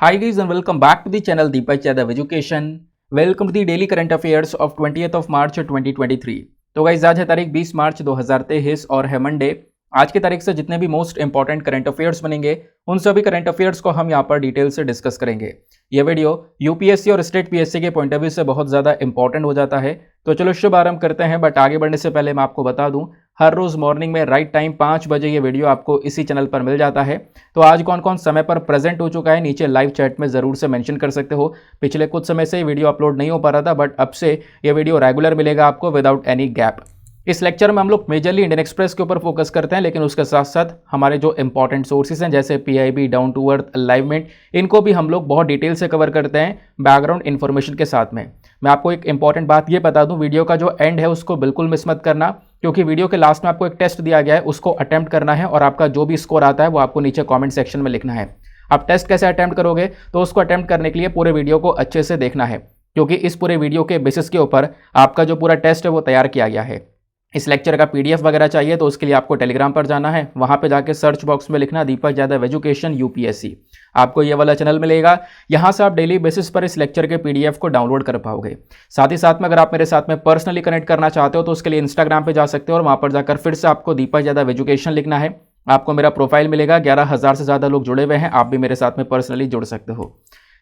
Hi guys and welcome back to the channel Deepak Yadav Education. Welcome to the daily current affairs of 20th of March 2023. तो guys आज है तारीख 20 मार्च 2023 और है Monday. आज की तारीख से जितने भी मोस्ट इंपॉर्टेंट करंट अफेयर्स बनेंगे उन सभी करंट अफेयर्स को हम यहाँ पर डिटेल से डिस्कस करेंगे। यह वीडियो यूपीएससी और स्टेट पीएससी के पॉइंट ऑफ व्यू से बहुत ज़्यादा इंपॉर्टेंट हो जाता है। तो चलो शुभ आरंभ करते हैं। बट आगे बढ़ने से पहले मैं आपको बता दूं, हर रोज़ मॉर्निंग में राइट टाइम 5 बजे ये वीडियो आपको इसी चैनल पर मिल जाता है। तो आज कौन कौन समय पर प्रेजेंट हो चुका है नीचे लाइव चैट में ज़रूर से मेंशन कर सकते हो। पिछले कुछ समय से वीडियो अपलोड नहीं हो पा रहा था, बट अब से ये वीडियो रेगुलर मिलेगा आपको विदाउट एनी गैप। इस लेक्चर में हम लोग मेजरली इंडियन एक्सप्रेस के ऊपर फोकस करते हैं, लेकिन उसके साथ साथ हमारे जो इंपॉर्टेंट सोर्सेज हैं जैसे PIB, down to earth, alignment, इनको भी हम लोग बहुत डिटेल से कवर करते हैं बैकग्राउंड इन्फॉर्मेशन के साथ में। मैं आपको एक इंपॉर्टेंट बात ये बता दूं, वीडियो का जो एंड है उसको बिल्कुल मिस मत करना, क्योंकि वीडियो के लास्ट में आपको एक टेस्ट दिया गया है, उसको अटेम्प्ट करना है और आपका जो भी स्कोर आता है वो आपको नीचे कॉमेंट सेक्शन में लिखना है। आप टेस्ट कैसे अटेम्प्ट करोगे, तो उसको अटेम्प्ट करने के लिए पूरे वीडियो को अच्छे से देखना है, क्योंकि इस पूरे वीडियो के बेसिस के ऊपर आपका जो पूरा टेस्ट है वो तैयार किया गया है। इस लेक्चर का पीडीएफ वगैरह चाहिए तो उसके लिए आपको टेलीग्राम पर जाना है। वहां पे जाके सर्च बॉक्स में लिखना दीपक यादव एजुकेशन यूपीएससी, आपको ये वाला चैनल मिलेगा। यहां से आप डेली बेसिस पर इस लेक्चर के पीडीएफ को डाउनलोड कर पाओगे। साथ ही साथ में अगर आप मेरे साथ में पर्सनली कनेक्ट करना चाहते हो तो उसके लिए इंस्टाग्राम पे जा सकते हो और वहां पर जाकर फिर से आपको दीपक यादव एजुकेशन लिखना है। आपको मेरा प्रोफाइल मिलेगा, 11,000 से ज़्यादा लोग जुड़े हुए हैं, आप भी मेरे साथ में पर्सनली जुड़ सकते हो।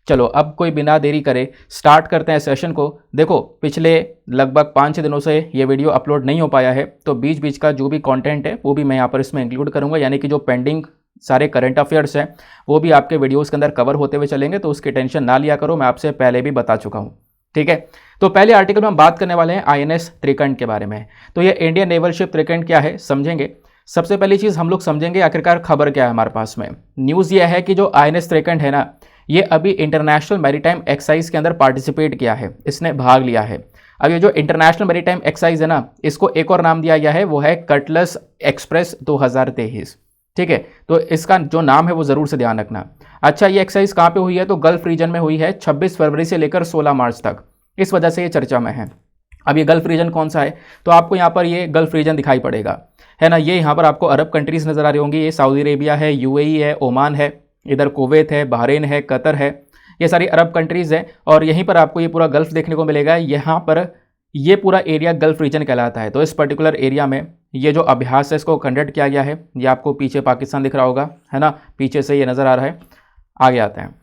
चलो अब कोई बिना देरी करे स्टार्ट करते हैं सेशन को। देखो पिछले लगभग 5-6 दिनों से ये वीडियो अपलोड नहीं हो पाया है, तो बीच बीच का जो भी कंटेंट है वो भी मैं यहाँ पर इसमें इंक्लूड करूँगा, यानी कि जो पेंडिंग सारे करंट अफेयर्स हैं वो भी आपके वीडियोज़ के अंदर कवर होते हुए चलेंगे। तो उसकी टेंशन ना लिया करो, मैं आपसे पहले भी बता चुका हूँ, ठीक है। तो पहले आर्टिकल में हम बात करने वाले हैं आईएनएस त्रिकंठ के बारे में। तो ये इंडियन नेवल शिप त्रिकंठ क्या है समझेंगे। सबसे पहली चीज़ हम लोग समझेंगे आखिरकार खबर क्या है हमारे पास में। न्यूज़ ये है कि जो आईएनएस त्रिकंठ है ना, ये अभी इंटरनेशनल मैरीटाइम एक्सरसाइज के अंदर पार्टिसिपेट किया है, इसने भाग लिया है। अब ये जो इंटरनेशनल मैरीटाइम एक्सरसाइज है ना, इसको एक और नाम दिया गया है, वो है कटलस एक्सप्रेस 2023, ठीक है। तो इसका जो नाम है वो ज़रूर से ध्यान रखना। अच्छा, ये एक्सरसाइज कहाँ पे हुई है, तो गल्फ रीजन में हुई है 26 फरवरी से लेकर 16 मार्च तक, इस वजह से ये चर्चा में है। अब ये गल्फ रीजन कौन सा है, तो आपको यहाँ पर ये गल्फ रीजन दिखाई पड़ेगा, है ना। ये यहाँ पर आपको अरब कंट्रीज़ नज़र आ रही होंगी। ये सऊदी अरेबिया है, यूएई है, ओमान है, इधर कुवैत है, बहरीन है, कतर है, ये सारी अरब कंट्रीज़ हैं। और यहीं पर आपको ये पूरा गल्फ देखने को मिलेगा। यहाँ पर ये पूरा एरिया गल्फ रीजन कहलाता है। तो इस पर्टिकुलर एरिया में ये जो अभ्यास है इसको कंडक्ट किया गया है। ये आपको पीछे पाकिस्तान दिख रहा होगा, है ना, पीछे से ये नज़र आ रहा है। आगे आते हैं,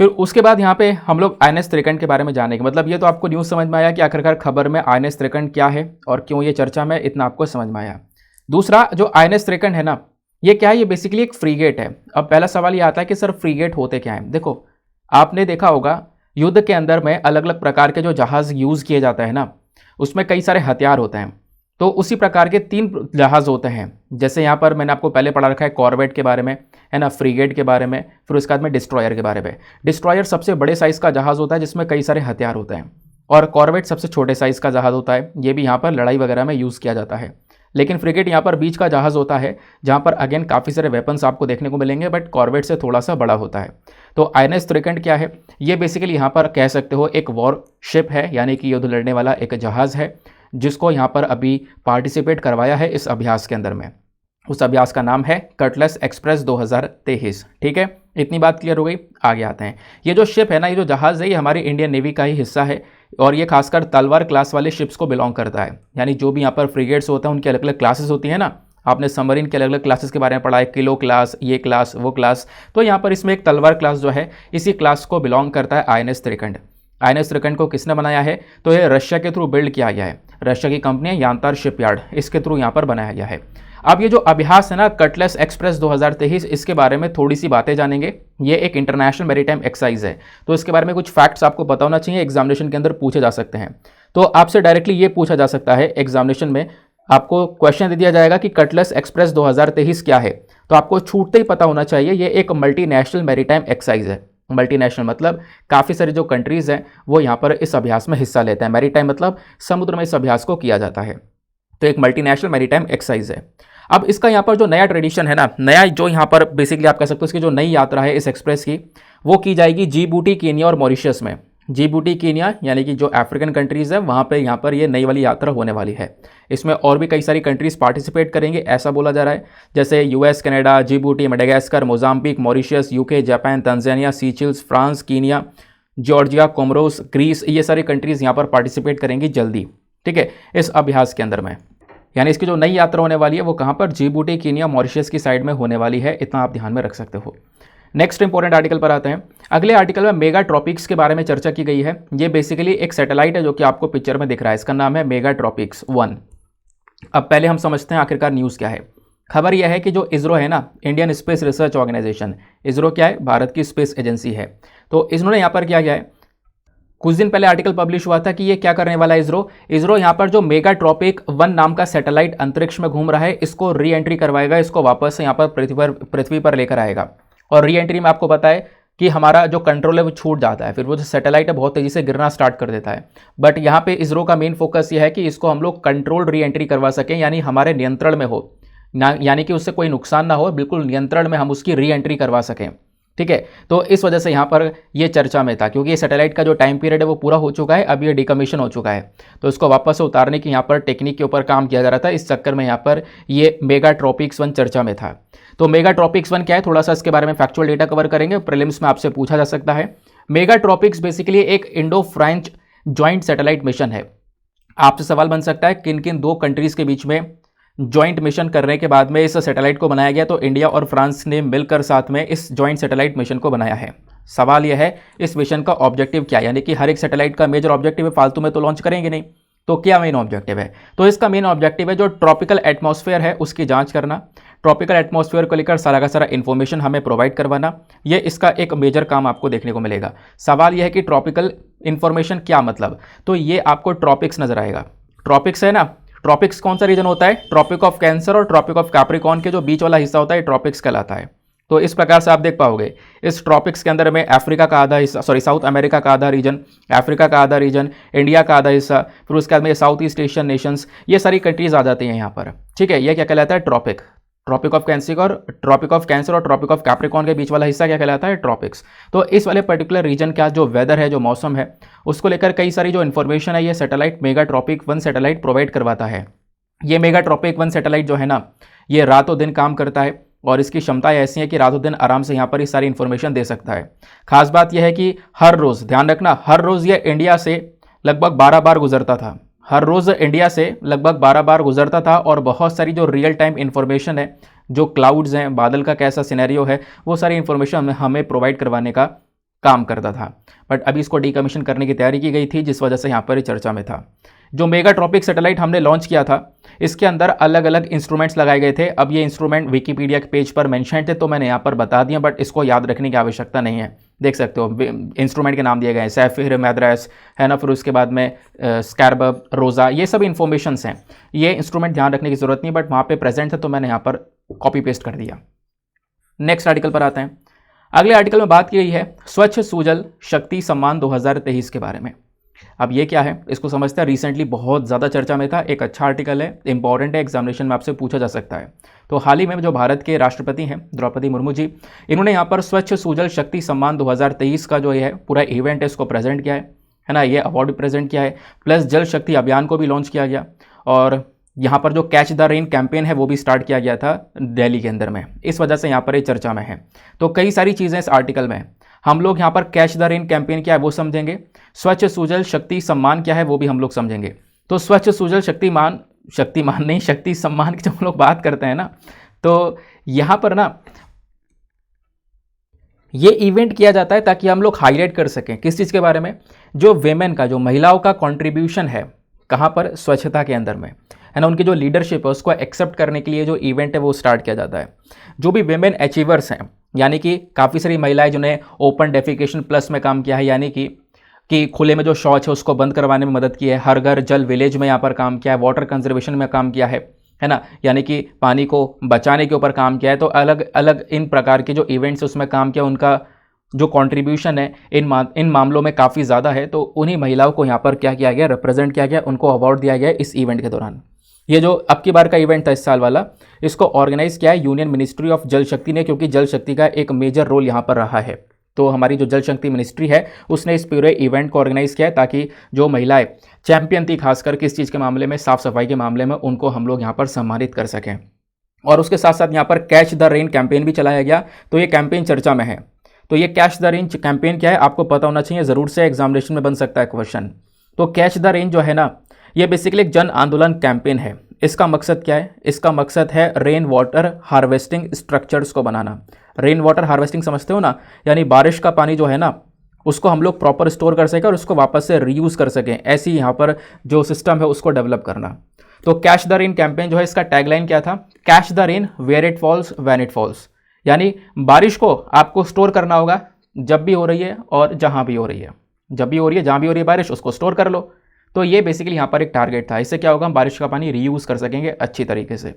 फिर उसके बाद यहाँ पे हम लोग आईएनएस त्रिकंठ के बारे में जानेंगे। मतलब ये तो आपको न्यूज़ समझ में आया कि आखिरकार खबर में आईएनएस त्रिकंठ क्या है और क्यों ये चर्चा में, इतना आपको समझ में आया। दूसरा, जो आईएनएस त्रिकंठ है ना, ये क्या है, ये बेसिकली एक फ्रीगेट है। अब पहला सवाल ये आता है कि सर फ्रीगेट होते क्या हैं। देखो आपने देखा होगा युद्ध के अंदर में अलग अलग प्रकार के जो जहाज़ यूज़ किए जाते हैं ना, उसमें कई सारे हथियार होते हैं। तो उसी प्रकार के 3 जहाज़ होते हैं। जैसे यहाँ पर मैंने आपको पहले पढ़ा रखा है कॉर्वेट के बारे में, है ना, फ्रीगेट के बारे में, फिर उसके बाद में डिस्ट्रॉयर के बारे में। डिस्ट्रॉयर सबसे बड़े साइज़ का जहाज़ होता है जिसमें कई सारे हथियार होते हैं, और कॉर्वेट सबसे छोटे साइज़ का जहाज़ होता है। ये भी यहाँ पर लड़ाई वगैरह में यूज़ किया जाता है। लेकिन फ्रिगेट यहाँ पर बीच का जहाज़ होता है, जहाँ पर अगेन काफ़ी सारे वेपन्स आपको देखने को मिलेंगे, बट कॉर्वेट से थोड़ा सा बड़ा होता है। तो आईएनएस त्रिकंठ क्या है, ये बेसिकली यहाँ पर कह सकते हो एक वॉर शिप है, यानी कि युद्ध लड़ने वाला एक जहाज़ है, जिसको यहाँ पर अभी पार्टिसिपेट करवाया है इस अभ्यास के अंदर में। उस अभ्यास का नाम है कटलस एक्सप्रेस 2023, ठीक है। इतनी बात क्लियर हो गई। आगे आते हैं। ये जो शिप है ना, ये जो जहाज़ है, ये हमारी इंडियन नेवी का ही हिस्सा है, और ये खासकर तलवार क्लास वाले शिप्स को बिलोंग करता है। यानी जो भी यहाँ पर फ्रिगेट्स होते हैं उनकी अलग अलग क्लासेस होती है ना। आपने सबमरीन के अलग अलग क्लासेस के बारे में पढ़ा है, किलो क्लास, ये क्लास, वो क्लास। तो यहाँ पर इसमें एक तलवार क्लास जो है, इसी क्लास को बिलोंग करता है आईएनएस त्रिकंठ। आईएनएस त्रिकंठ को किसने बनाया है, तो ये रशिया के थ्रू बिल्ड किया गया है। रशिया की कंपनी है यांतार शिपयार्ड, इसके थ्रू यहाँ पर बनाया गया है। अब ये जो अभ्यास है ना कटलस एक्सप्रेस 2023, इसके बारे में थोड़ी सी बातें जानेंगे। ये एक इंटरनेशनल मैरीटाइम एक्सरसाइज है, तो इसके बारे में कुछ फैक्ट्स आपको पता होना चाहिए, एग्जामिनेशन के अंदर पूछे जा सकते हैं। तो आपसे डायरेक्टली ये पूछा जा सकता है एग्जामिनेशन में, आपको क्वेश्चन दे दिया जाएगा कि कटलस एक्सप्रेस 2023 क्या है, तो आपको छूटते ही पता होना चाहिए ये एक मल्टीनेशनल मैरीटाइम एक्सरसाइज है। मल्टीनेशनल मतलब काफ़ी सारी जो कंट्रीज़ हैं वो यहाँ पर इस अभ्यास में हिस्सा लेते हैं। मैरीटाइम मतलब समुद्र में इस अभ्यास को किया जाता है। तो एक मल्टीनेशनल मैरीटाइम एक्सरसाइज है। अब इसका यहाँ पर जो नया ट्रेडिशन है ना, नया जो यहाँ पर बेसिकली आप कह सकते हो इसकी जो नई यात्रा है इस एक्सप्रेस की, वो की जाएगी जिबूटी, केन्या और मॉरिशस में। जिबूटी कीनिया यानी कि जो अफ्रीकन कंट्रीज़ है वहाँ पे यहाँ पर ये नई वाली यात्रा होने वाली है। इसमें और भी कई सारी कंट्रीज़ पार्टिसिपेट करेंगे ऐसा बोला जा रहा है, जैसे US, Canada, Djibouti, Madagascar, Mozambique, Mauritius, UK, Japan, Tanzania, Seychelles, France, Kenya, Georgia, Comoros, Greece, ये सारी कंट्रीज़ यहाँ पर पार्टिसिपेट करेंगी जल्दी, ठीक है, इस अभ्यास के अंदर में। यानी इसकी जो नई यात्रा होने वाली है वो कहाँ पर, जिबूटी, कीनिया, मॉरिशस की साइड में होने वाली है, इतना आप ध्यान में रख सकते हो। नेक्स्ट इंपॉर्टेंट आर्टिकल पर आते हैं। अगले आर्टिकल में मेगा ट्रॉपिक्स के बारे में चर्चा की गई है। ये बेसिकली एक सैटेलाइट है जो कि आपको पिक्चर में दिख रहा है, इसका नाम है मेगा ट्रॉपिक्स 1। अब पहले हम समझते हैं आखिरकार न्यूज़ क्या है। खबर यह है कि जो इसरो है ना, Indian Space Research Organisation, ISRO क्या है, भारत की स्पेस एजेंसी है। तो इसरो ने यहाँ पर क्या किया है, कुछ दिन पहले आर्टिकल पब्लिश हुआ था कि ये क्या करने वाला है इसरो यहाँ पर जो मेगा ट्रॉपिक 1 नाम का सैटेलाइट अंतरिक्ष में घूम रहा है, इसको री एंट्री करवाएगा, इसको वापस से यहाँ पर पृथ्वी पर लेकर आएगा। और री एंट्री में आपको पता है कि हमारा जो कंट्रोल है वो छूट जाता है, फिर वो जो सैटेलाइट है बहुत तेज़ी से गिरना स्टार्ट कर देता है। बट यहाँ पे इसरो का मेन फोकस ये है कि इसको हम लोग कंट्रोल री एंट्री करवा सकें, यानी हमारे नियंत्रण में हो ना, यानी कि उससे कोई नुकसान ना हो, बिल्कुल नियंत्रण में हम उसकी री एंट्री करवा सकें, ठीक है। तो इस वजह से यहाँ पर ये चर्चा में था, क्योंकि ये सैटेलाइट का जो टाइम पीरियड है वो पूरा हो चुका है, अब ये डिकमीशन हो चुका है, तो इसको वापस से उतारने की यहाँ पर टेक्निक के ऊपर काम किया जा रहा था। इस चक्कर में यहाँ पर ये मेगा ट्रॉपिक्स 1 चर्चा में था। तो मेगा ट्रॉपिक्स 1 क्या है, थोड़ा सा इसके बारे में फैक्चुअल डेटा कवर करेंगे, प्रीलिम्स में आपसे पूछा जा सकता है। मेगा ट्रॉपिक्स बेसिकली एक Indo French joint satellite mission है। आपसे सवाल बन सकता है किन किन 2 कंट्रीज़ के बीच में ज्वाइंट मिशन करने के बाद में इस सैटेलाइट को बनाया गया, तो इंडिया और फ्रांस ने मिलकर साथ में इस ज्वाइंट सैटेलाइट मिशन को बनाया है। सवाल यह है इस मिशन का ऑब्जेक्टिव क्या है, यानी कि हर एक सैटेलाइट का मेजर ऑब्जेक्टिव है, फालतू में तो लॉन्च करेंगे नहीं, तो क्या मेन ऑब्जेक्टिव है, तो इसका मेन ऑब्जेक्टिव है जो ट्रॉपिकल एटमॉस्फेयर है उसकी जांच करना, ट्रॉपिकल एटमॉस्फेयर को लेकर सारा का सारा इन्फॉर्मेशन हमें प्रोवाइड करवाना, ये इसका एक मेजर काम आपको देखने को मिलेगा। सवाल यह है कि ट्रॉपिकल इन्फॉर्मेशन क्या मतलब, तो ये आपको ट्रॉपिक्स नजर आएगा। ट्रॉपिक्स है ना, ट्रॉपिक्स कौन सा रीजन होता है, ट्रॉपिक ऑफ कैंसर और ट्रॉपिक ऑफ कैप्रिकॉर्न के जो बीच वाला हिस्सा होता है ट्रॉपिक्स कहलाता है। तो इस प्रकार से आप देख पाओगे इस ट्रॉपिक्स के अंदर में अफ्रीका का आधा हिस्सा, साउथ अमेरिका का आधा रीजन, अफ्रीका का आधा रीजन, इंडिया का आधा हिस्सा, फिर उसके बाद में साउथ ईस्ट एशियन नेशंस, ये सारी कंट्रीज आ जाती हैं यहाँ पर, ठीक है। ये क्या कहलाता है, ट्रॉपिक। ट्रॉपिक ऑफ कैंसर और ट्रॉपिक ऑफ कैप्रिकॉर्न के बीच वाला हिस्सा क्या कहलाता है, ट्रॉपिक्स। तो इस वाले पर्टिकुलर रीजन का जो वेदर है, जो मौसम है, उसको लेकर कई सारी जो इन्फॉर्मेशन है ये satellite mega tropic 1 satellite provide करवाता है। ये मेगा ट्रॉपिक 1 सैटेलाइट जो है ना, ये रातों दिन काम करता है और इसकी क्षमता ऐसी है कि रातों दिन आराम से यहाँ पर ये सारी इन्फॉर्मेशन दे सकता है। खास बात यह है कि हर रोज़, ध्यान रखना, हर रोज़ ये इंडिया से लगभग 12 बार गुजरता था, हर रोज़ इंडिया से लगभग 12 बार गुजरता था, और बहुत सारी जो रियल टाइम इन्फॉर्मेशन है, जो क्लाउड्स हैं, बादल का कैसा सिनेरियो है, वो सारी इन्फॉर्मेशन हमें प्रोवाइड करवाने का काम करता था। बट अभी इसको डीकमीशन करने की तैयारी की गई थी, जिस वजह से यहाँ पर चर्चा में था। जो मेगा ट्रॉपिक सैटेलाइट हमने लॉन्च किया था, इसके अंदर अलग अलग इंस्ट्रूमेंट्स लगाए गए थे। अब ये इंस्ट्रूमेंट विकीपीडिया के पेज पर मेंशन थे, तो मैंने यहाँ पर बता दिया, बट इसको याद रखने की आवश्यकता नहीं है। देख सकते हो इंस्ट्रूमेंट के नाम दिए गए हैं, सैफिर, मैद्रास है ना, फिर उसके बाद में स्कैरब, रोज़ा, ये सब इन्फॉर्मेशंस हैं। ये इंस्ट्रूमेंट ध्यान रखने की जरूरत नहीं, बट वहाँ पर प्रेजेंट है तो मैंने यहाँ पर कॉपी पेस्ट कर दिया। नेक्स्ट आर्टिकल पर आते हैं। अगले आर्टिकल में बात की गई है स्वच्छ सुजल शक्ति सम्मान 2023 के बारे में। अब ये क्या है इसको समझते हैं। रिसेंटली बहुत ज़्यादा चर्चा में था, एक अच्छा आर्टिकल है, इंपॉर्टेंट है, एग्जामिनेशन में आपसे पूछा जा सकता है। तो हाल ही में जो भारत के राष्ट्रपति हैं द्रौपदी मुर्मू जी, इन्होंने यहाँ पर स्वच्छ सुजल शक्ति सम्मान 2023 का जो है पूरा इवेंट है इसको प्रेजेंट किया है ना, ये अवार्ड प्रेजेंट किया है, प्लस जल शक्ति अभियान को भी लॉन्च किया गया, और यहाँ पर जो कैच द रेन कैंपेन है वो भी स्टार्ट किया गया था दिल्ली के अंदर में। इस वजह से यहाँ पर ये चर्चा में है। तो कई सारी चीज़ें इस आर्टिकल में हम लोग यहाँ पर कैच द रेन कैंपेन क्या है वो समझेंगे, स्वच्छ सुजल शक्ति सम्मान क्या है वो भी हम लोग समझेंगे। तो स्वच्छ सुजल शक्तिमान नहीं, शक्ति सम्मान की जब हम लोग बात करते हैं ना, तो यहाँ पर ना ये इवेंट किया जाता है ताकि हम लोग हाईलाइट कर सकें किस चीज़ के बारे में, जो वेमेन का, जो महिलाओं का कंट्रीब्यूशन है कहाँ पर, स्वच्छता के अंदर में, है ना, उनकी जो लीडरशिप है उसको एक्सेप्ट करने के लिए जो इवेंट है वो स्टार्ट किया जाता है। जो भी वेमेन अचीवर्स हैं, यानी कि काफ़ी सारी महिलाएं जिन्हें ओपन डेफिकेशन प्लस में काम किया है, यानी कि खुले में जो शौच है उसको बंद करवाने में मदद की है, हर घर जल विलेज में यहाँ पर काम किया है, वाटर कंजर्वेशन में काम किया है ना, यानी कि पानी को बचाने के ऊपर काम किया है। तो अलग अलग इन प्रकार के जो इवेंट्स उसमें काम किया, उनका जो कंट्रीब्यूशन है इन मामलों में काफ़ी ज़्यादा है। तो उन्हीं महिलाओं को यहाँ पर क्या किया गया, रिप्रेजेंट किया गया, उनको अवार्ड दिया गया इस इवेंट के दौरान। ये जो अब की बार का इवेंट था इस साल वाला, इसको ऑर्गेनाइज किया है यूनियन मिनिस्ट्री ऑफ जल शक्ति ने, क्योंकि जल शक्ति का एक मेजर रोल यहाँ पर रहा है। तो हमारी जो जल शक्ति मिनिस्ट्री है उसने इस पूरे इवेंट को ऑर्गेनाइज किया है ताकि जो महिलाएं चैंपियन थी खासकर किस चीज़ के मामले में, साफ सफाई के मामले में, उनको हम लोग यहाँ पर सम्मानित कर सकें। और उसके साथ साथ यहाँ पर कैच द रेन कैंपेन भी चलाया गया, तो ये कैंपेन चर्चा में है। तो ये कैच द रेन कैंपेन क्या है आपको पता होना चाहिए, ज़रूर से एग्जामिनेशन में बन सकता है क्वेश्चन। तो कैच द रेन जो है ना, ये बेसिकली एक जन आंदोलन कैंपेन है। इसका मकसद क्या है? इसका मकसद है रेन वाटर हार्वेस्टिंग स्ट्रक्चर्स को बनाना। रेन वाटर हार्वेस्टिंग समझते हो ना, यानी बारिश का पानी जो है ना उसको हम लोग प्रॉपर स्टोर कर सकें और उसको वापस से रीयूज़ कर सकें, ऐसी यहाँ पर जो सिस्टम है उसको डेवलप करना। तो कैच द रेन कैंपेन जो है इसका टैगलाइन क्या था? Catch the rain where it falls when it falls, यानी बारिश को आपको स्टोर करना होगा जब भी हो रही है और जहाँ भी हो रही है। जब भी हो रही है, जहाँ भी हो रही है बारिश, उसको स्टोर कर लो। तो ये बेसिकली यहाँ पर एक टारगेट था। इससे क्या होगा, हम बारिश का पानी रीयूज़ कर सकेंगे अच्छी तरीके से।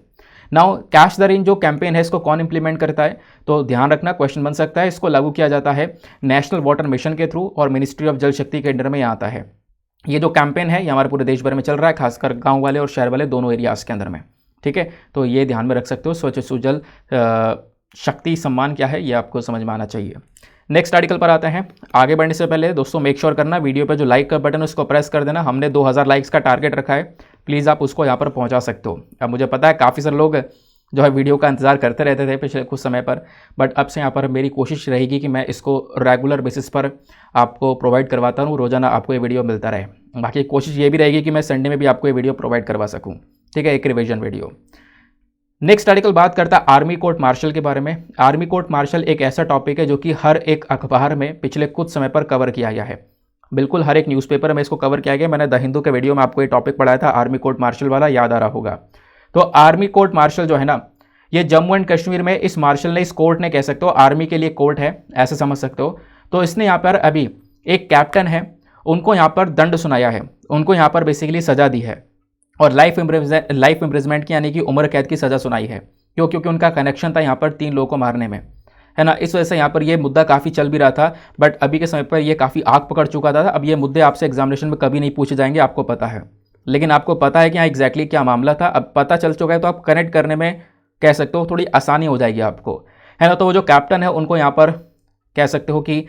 नाउ कैच द रेन जो कैंपेन है इसको कौन इंप्लीमेंट करता है? तो ध्यान रखना, क्वेश्चन बन सकता है। इसको लागू किया जाता है नेशनल वाटर मिशन के थ्रू और मिनिस्ट्री ऑफ जल शक्ति के अंडर में आता है। ये जो कैंपेन है ये हमारे पूरे देश भर में चल रहा है, खासकर गाँव वाले और शहर वाले दोनों एरियाज़ के अंदर में। ठीक है, तो ये ध्यान में रख सकते हो। स्वच्छ सुजल शक्ति सम्मान क्या है ये आपको समझ में आना चाहिए। नेक्स्ट आर्टिकल पर आते हैं। आगे बढ़ने से पहले दोस्तों मेक श्योर करना वीडियो पर जो लाइक का बटन है उसको प्रेस कर देना। हमने 2000 लाइक्स का टारगेट रखा है, प्लीज़ आप उसको यहाँ पर पहुँचा सकते हो। अब मुझे पता है काफ़ी सारे लोग जो है वीडियो का इंतजार करते रहते थे पिछले कुछ समय पर, बट अब से यहाँ पर मेरी कोशिश रहेगी कि मैं इसको रेगुलर बेसिस पर आपको प्रोवाइड करवाता हूँ, रोज़ाना आपको ये वीडियो मिलता रहे। बाकी कोशिश ये भी रहेगी कि मैं संडे में भी आपको ये वीडियो प्रोवाइड करवा सकूँ। ठीक है, एक रिविजन वीडियो। नेक्स्ट आर्टिकल बात करता है आर्मी कोर्ट मार्शल के बारे में। आर्मी कोर्ट मार्शल एक ऐसा टॉपिक है जो कि हर एक अखबार में पिछले कुछ समय पर कवर किया गया है। बिल्कुल हर एक न्यूज़पेपर में इसको कवर किया गया। मैंने द हिंदू के वीडियो में आपको ये टॉपिक पढ़ाया था, आर्मी कोर्ट मार्शल वाला, याद आ रहा होगा। तो आर्मी कोर्ट मार्शल जो है ना, ये जम्मू एंड कश्मीर में इस मार्शल ने, इस कोर्ट ने कह सकते हो आर्मी के लिए कोर्ट है, ऐसे समझ सकते हो। तो इसने यहाँ पर अभी एक कैप्टन है, उनको यहाँ पर दंड सुनाया है, उनको यहाँ पर बेसिकली सजा दी है और लाइफ इम्प्रिजमेंट की यानी कि उम्र कैद की सज़ा सुनाई है। क्यों? क्योंकि उनका कनेक्शन था यहाँ पर 3 लोगों को मारने में, है ना। इस वजह से यहाँ पर ये मुद्दा काफ़ी चल भी रहा था, बट अभी के समय पर ये काफ़ी आग पकड़ चुका था। अब ये मुद्दे आपसे एग्जामिनेशन में कभी नहीं पूछे जाएंगे, आपको पता है। लेकिन आपको पता है कि यहाँ एग्जैक्टली क्या मामला था, अब पता चल चुका है तो आप कनेक्ट करने में कह सकते हो थोड़ी आसानी हो जाएगी आपको, है ना। तो वो जो कैप्टन है उनको यहाँ पर कह सकते हो कि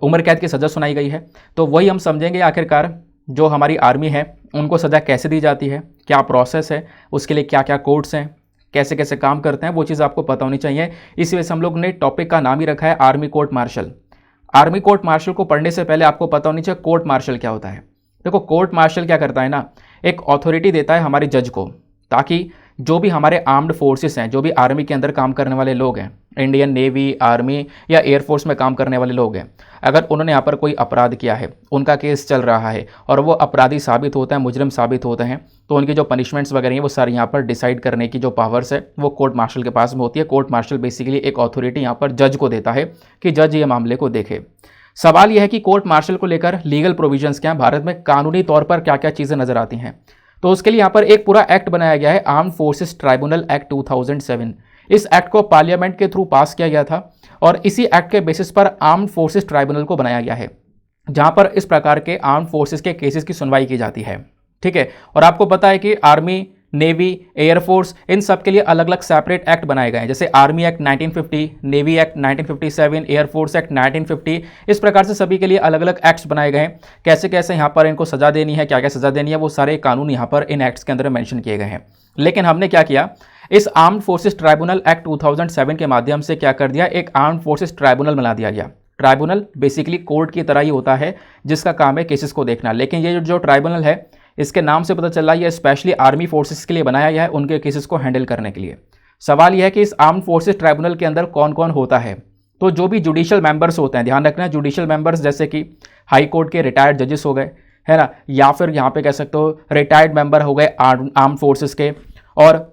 उम्र कैद की सज़ा सुनाई गई है। तो वही हम समझेंगे आखिरकार जो हमारी आर्मी है उनको सज़ा कैसे दी जाती है, क्या प्रोसेस है, उसके लिए क्या क्या कोर्ट्स हैं, कैसे कैसे काम करते हैं, वो चीज़ आपको पता होनी चाहिए। इसी वजह से हम लोग ने टॉपिक का नाम ही रखा है army court martial. Army court martial को पढ़ने से पहले आपको पता होनी चाहिए कोर्ट मार्शल क्या होता है। देखो कोर्ट मार्शल क्या करता है ना, एक अथॉरिटी देता है हमारे जज को, ताकि जो भी हमारे आर्म्ड फोर्सेस हैं, जो भी आर्मी के अंदर काम करने वाले लोग हैं, इंडियन नेवी, आर्मी या एयरफोर्स में काम करने वाले लोग हैं, अगर उन्होंने यहाँ पर कोई अपराध किया है, उनका केस चल रहा है और वो अपराधी साबित होते हैं, मुजरिम साबित होते हैं, तो उनकी जो पनिशमेंट्स वगैरह हैं वो सारी यहाँ पर डिसाइड करने की जो पावर्स है वो कोर्ट मार्शल के पास में होती है। कोर्ट मार्शल बेसिकली एक अथॉरिटी यहाँ पर जज को देता है कि जज ये मामले को देखे। सवाल यह है कि कोर्ट मार्शल को लेकर लीगल प्रोविजंस क्या हैं, भारत में कानूनी तौर पर क्या क्या चीज़ें नजर आती हैं। तो उसके लिए यहाँ पर एक पूरा एक्ट बनाया गया है, आर्म्ड फोर्सेस ट्राइब्यूनल एक्ट 2007। इस एक्ट को पार्लियामेंट के थ्रू पास किया गया था और इसी एक्ट के बेसिस पर आर्म्ड फोर्सेस ट्राइब्यूनल को बनाया गया है, जहां पर इस प्रकार के आर्म्ड फोर्सेस के केसेस की सुनवाई की जाती है। ठीक है, और आपको पता है कि आर्मी, नेवी, एयरफोर्स, इन सब के लिए अलग अलग सेपरेट एक्ट बनाए गए हैं, जैसे army act 1950, navy act 1957, air force act 1950। इस प्रकार से सभी के लिए अलग अलग एक्ट्स बनाए गए हैं। कैसे कैसे यहाँ पर इनको सजा देनी है, क्या क्या सजा देनी है, वो सारे कानून यहाँ पर इन एक्ट्स के अंदर मेंशन किए गए हैं। लेकिन हमने क्या किया, इस आर्म्ड फोर्सेस ट्राइब्यूनल एक्ट 2007 के माध्यम से क्या कर दिया, एक आर्म्ड फोर्सेस ट्राइब्यूनल बना दिया गया। ट्राइब्यूनल बेसिकली कोर्ट की तरह ही होता है जिसका काम है केसेस को देखना, लेकिन ये जो ट्राइब्यूनल है इसके नाम से पता चल रहा है ये स्पेशली आर्मी फोर्सेस के लिए बनाया गया है, उनके केसेस को हैंडल करने के लिए। सवाल यह है कि इस आर्म्ड फोर्सेस ट्राइब्यूनल के अंदर कौन कौन होता है। तो जो भी जुडिशियल मेंबर्स होते हैं, ध्यान रखना, जुडिशियल मेंबर्स जैसे कि हाई कोर्ट के रिटायर्ड जजेस हो गए, है ना, या फिर यहाँ पे कह सकते हो रिटायर्ड मेंबर हो गए आर्म्ड फोर्सेस के, और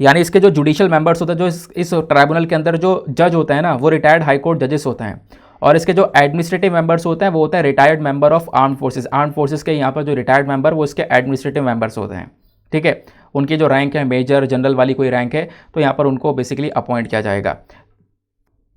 यानी इसके जो जुडिशियल मेंबर्स होते हैं, जो इस ट्राइब्यूनल के अंदर जो जज होते हैं ना, वो रिटायर्ड हाई कोर्ट जजेस होते हैं। और इसके जो एडमिनिस्ट्रेटिव मेंबर्स होते हैं वो होता है retired member of armed forces. Armed forces के यहाँ पर जो रिटायर्ड मेंबर वो इसके एडमिनिस्ट्रेटिव मेंबर्स होते हैं। ठीक है, उनकी जो रैंक है, मेजर, जनरल वाली कोई रैंक है, तो यहाँ पर उनको बेसिकली अपॉइंट किया जाएगा।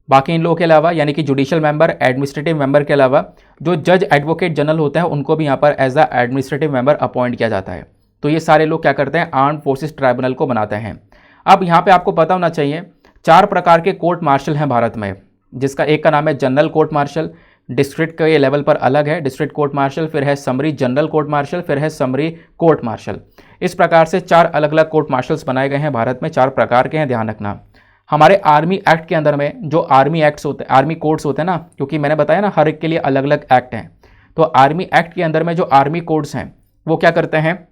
बाकी इन लोगों के अलावा यानी कि जुडिशियल मेंबर, एडमिनिस्ट्रेटिव मेंबर के अलावा जो जज एडवोकेट जनरल होते हैं उनको भी यहाँ पर as a administrative member appoint किया जाता है। तो ये सारे लोग क्या करते हैं, आर्म्ड फोर्सेस ट्राइब्यूनल को बनाते हैं। अब यहाँ पे आपको पता होना चाहिए 4 प्रकार के कोर्ट मार्शल हैं भारत में। जिसका एक का नाम है जनरल कोर्ट मार्शल, डिस्ट्रिक्ट के लेवल पर अलग है डिस्ट्रिक्ट कोर्ट मार्शल, फिर है समरी जनरल कोर्ट मार्शल, फिर है समरी कोर्ट मार्शल। इस प्रकार से 4 अलग अलग कोर्ट मार्शल्स बनाए गए हैं भारत में, 4 प्रकार के हैं, ध्यान रखना। हमारे आर्मी एक्ट के अंदर में जो आर्मी एक्ट्स होते हैं, आर्मी कोड्स होते हैं ना, क्योंकि मैंने बताया ना हर एक के लिए अलग अलग एक्ट हैं, तो आर्मी एक्ट के अंदर में जो आर्मी कोड्स हैं वो क्या करते हैं,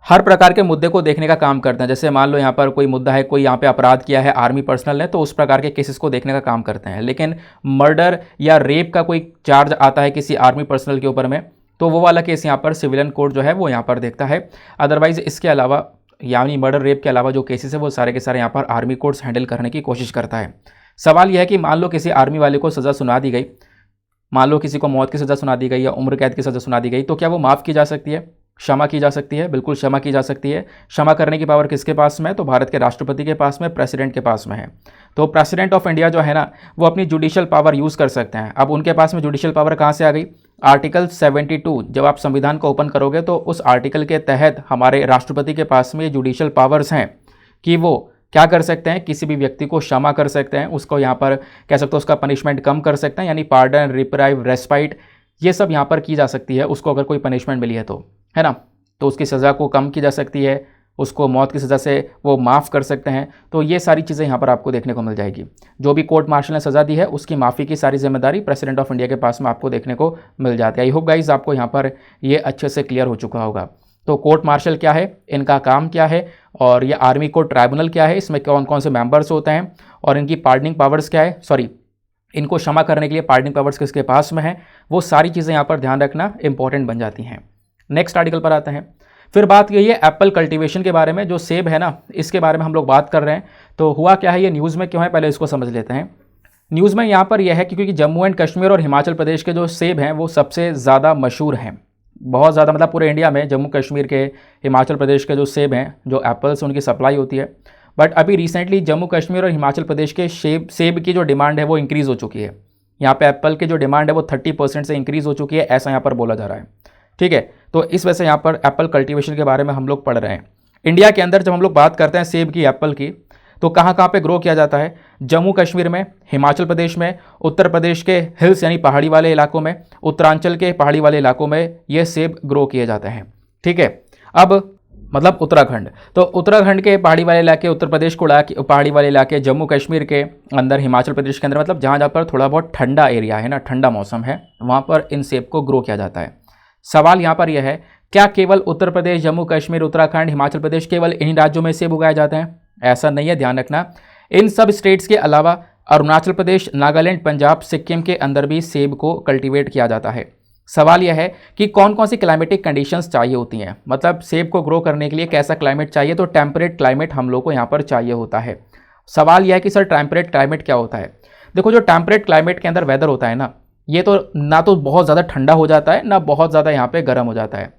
हर प्रकार के मुद्दे को देखने का काम करते हैं। जैसे मान लो यहाँ पर कोई मुद्दा है, कोई यहाँ पे अपराध किया है आर्मी पर्सनल ने, तो उस प्रकार के केसेस को देखने का काम करते हैं। लेकिन मर्डर या रेप का कोई चार्ज आता है किसी आर्मी पर्सनल के ऊपर में, तो वो वाला केस यहाँ पर सिविलियन कोर्ट जो है वो यहाँ पर देखता है। अदरवाइज इसके अलावा यानी मर्डर रेप के अलावा जो केसेस है वो सारे के सारे यहाँ पर आर्मी कोर्ट्स हैंडल करने की कोशिश करता है। सवाल यह है कि मान लो किसी आर्मी वाले को सज़ा सुना दी गई, मान लो किसी को मौत की सज़ा सुना दी गई या उम्र कैद की सज़ा सुना दी गई, तो क्या वो माफ़ की जा सकती है, क्षमा की जा सकती है? बिल्कुल क्षमा की जा सकती है। क्षमा करने की पावर किसके पास में है? तो भारत के राष्ट्रपति के पास में, प्रेसिडेंट के पास में है। तो प्रेसिडेंट ऑफ इंडिया जो है ना वो अपनी जुडिशियल पावर यूज़ कर सकते हैं। अब उनके पास में जुडिशियल पावर कहाँ से आ गई? आर्टिकल 72, जब आप संविधान को ओपन करोगे तो उस आर्टिकल के तहत हमारे राष्ट्रपति के पास में जुडिशियल पावर्स हैं कि वो क्या कर सकते हैं, किसी भी व्यक्ति को क्षमा कर सकते हैं, उसको यहाँ पर कह सकते हो उसका पनिशमेंट कम कर सकते हैं, यानी पार्डन, रिप्राइव, रेस्पाइट, ये सब यहाँ पर की जा सकती है। उसको अगर कोई पनिशमेंट मिली है तो, है ना, तो उसकी सज़ा को कम की जा सकती है, उसको मौत की सज़ा से वो माफ़ कर सकते हैं। तो ये सारी चीज़ें यहाँ पर आपको देखने को मिल जाएगी। जो भी कोर्ट मार्शल ने सज़ा दी है उसकी माफ़ी की सारी जिम्मेदारी प्रेसिडेंट ऑफ इंडिया के पास में आपको देखने को मिल जाती है। आई होप गाइज आपको यहाँ पर ये अच्छे से क्लियर हो चुका होगा। तो कोर्ट मार्शल क्या है, इनका काम क्या है, और ये आर्मी कोर्ट ट्राइब्यूनल क्या है, इसमें कौन कौन से मेंबर्स होते हैं, और इनकी पार्डनिंग पावर्स क्या है, सॉरी इनको क्षमा करने के लिए पार्डनिंग पावर्स किसके पास में है, वो सारी चीज़ें यहाँ पर ध्यान रखना इंपॉर्टेंट बन जाती हैं। नेक्स्ट आर्टिकल पर आते हैं। फिर बात यही है एप्पल कल्टीवेशन के बारे में, जो सेब है ना इसके बारे में हम लोग बात कर रहे हैं। तो हुआ क्या है, ये न्यूज़ में क्यों है, पहले इसको समझ लेते हैं। न्यूज़ में यहाँ पर यह है क्योंकि जम्मू एंड कश्मीर और हिमाचल प्रदेश के जो सेब हैं वो सबसे ज़्यादा मशहूर हैं, बहुत ज़्यादा, मतलब पूरे इंडिया में जम्मू कश्मीर के, हिमाचल प्रदेश के जो सेब हैं, जो एप्पल्स उनकी सप्लाई होती है। बट अभी रिसेंटली जम्मू कश्मीर और हिमाचल प्रदेश के सेब की जो डिमांड है वो इंक्रीज़ हो चुकी है। यहाँ पे एप्पल की जो डिमांड है वो 30% से इंक्रीज़ हो चुकी है, ऐसा यहाँ पर बोला जा रहा है। ठीक है, तो इस वजह से यहाँ पर एप्पल कल्टीवेशन के बारे में हम लोग पढ़ रहे हैं। इंडिया के अंदर जब हम लोग बात करते हैं सेब की, एप्पल की, तो कहाँ कहाँ पे ग्रो किया जाता है? जम्मू कश्मीर में, हिमाचल प्रदेश में, उत्तर प्रदेश के हिल्स यानी पहाड़ी वाले इलाकों में, उत्तरांचल के पहाड़ी वाले इलाकों में ये सेब ग्रो किए जाते हैं। ठीक है, अब मतलब उत्तराखंड, तो उत्तराखंड के पहाड़ी वाले इलाके, उत्तर प्रदेश को पहाड़ी वाले इलाके, जम्मू कश्मीर के अंदर, हिमाचल प्रदेश के अंदर, मतलब जहाँ जहाँ पर थोड़ा बहुत ठंडा एरिया है ना, ठंडा मौसम है, वहाँ पर इन सेब को ग्रो किया जाता है। सवाल यहाँ पर यह है, क्या केवल उत्तर प्रदेश, जम्मू कश्मीर, उत्तराखंड, हिमाचल प्रदेश, केवल इन राज्यों में सेब उगाए जाते हैं? ऐसा नहीं है, ध्यान रखना। इन सब स्टेट्स के अलावा अरुणाचल प्रदेश, नागालैंड, पंजाब, सिक्किम के अंदर भी सेब को कल्टीवेट किया जाता है। सवाल यह है कि कौन कौन सी क्लाइमेटिक कंडीशंस चाहिए होती हैं, मतलब सेब को ग्रो करने के लिए कैसा क्लाइमेट चाहिए? तो टेम्परेट क्लाइमेट हम लोग को यहाँ पर चाहिए होता है। सवाल यह है कि सर टेम्परेट क्लाइमेट क्या होता है? देखो, जो टेम्परेट क्लाइमेट के अंदर वेदर होता है ना, ये तो ना तो बहुत ज़्यादा ठंडा हो जाता है, ना बहुत ज़्यादा यहाँ पे गर्म हो जाता है।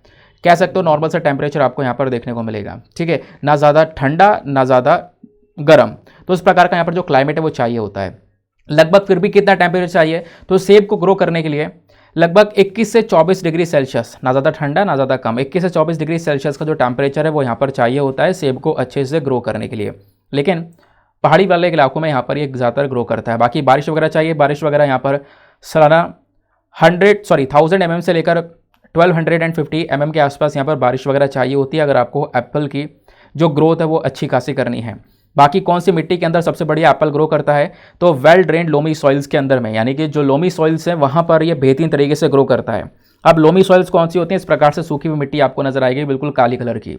कह सकते हो नॉर्मल सा टेम्परेचर आपको यहाँ पर देखने को मिलेगा। ठीक है, ना ज़्यादा ठंडा ना ज़्यादा गर्म, तो इस प्रकार का यहाँ पर जो क्लाइमेट है वो चाहिए होता है। लगभग फिर भी कितना टेम्परेचर चाहिए? तो सेब को ग्रो करने के लिए लगभग 21 से 24 डिग्री सेल्सियस, ना ज़्यादा ठंडा ना ज़्यादा कम, 21 से 24 डिग्री सेल्सियस का जो टेम्परेचर है वो यहाँ पर चाहिए होता है सेब को अच्छे से ग्रो करने के लिए। लेकिन पहाड़ी वाले इलाकों में यहाँ पर ये ज़्यादातर ग्रो करता है। बाकी बारिश वगैरह चाहिए, बारिश वगैरह यहाँ पर सालाना 1000 mm से लेकर 1250 mm के आसपास यहाँ पर बारिश वगैरह चाहिए होती है, अगर आपको एप्पल की जो ग्रोथ है वो अच्छी खासी करनी है। बाकी कौन सी मिट्टी के अंदर सबसे बढ़िया एप्पल ग्रो करता है? तो वेल ड्रेन्ड लोमी सॉइल्स के अंदर में, यानी कि जो लोमी सॉइल्स हैं वहाँ पर ये बेहतरीन तरीके से ग्रो करता है। अब लोमी सॉइल्स कौन सी होती हैं? इस प्रकार से सूखी हुई मिट्टी आपको नजर आएगी, बिल्कुल काली कलर की।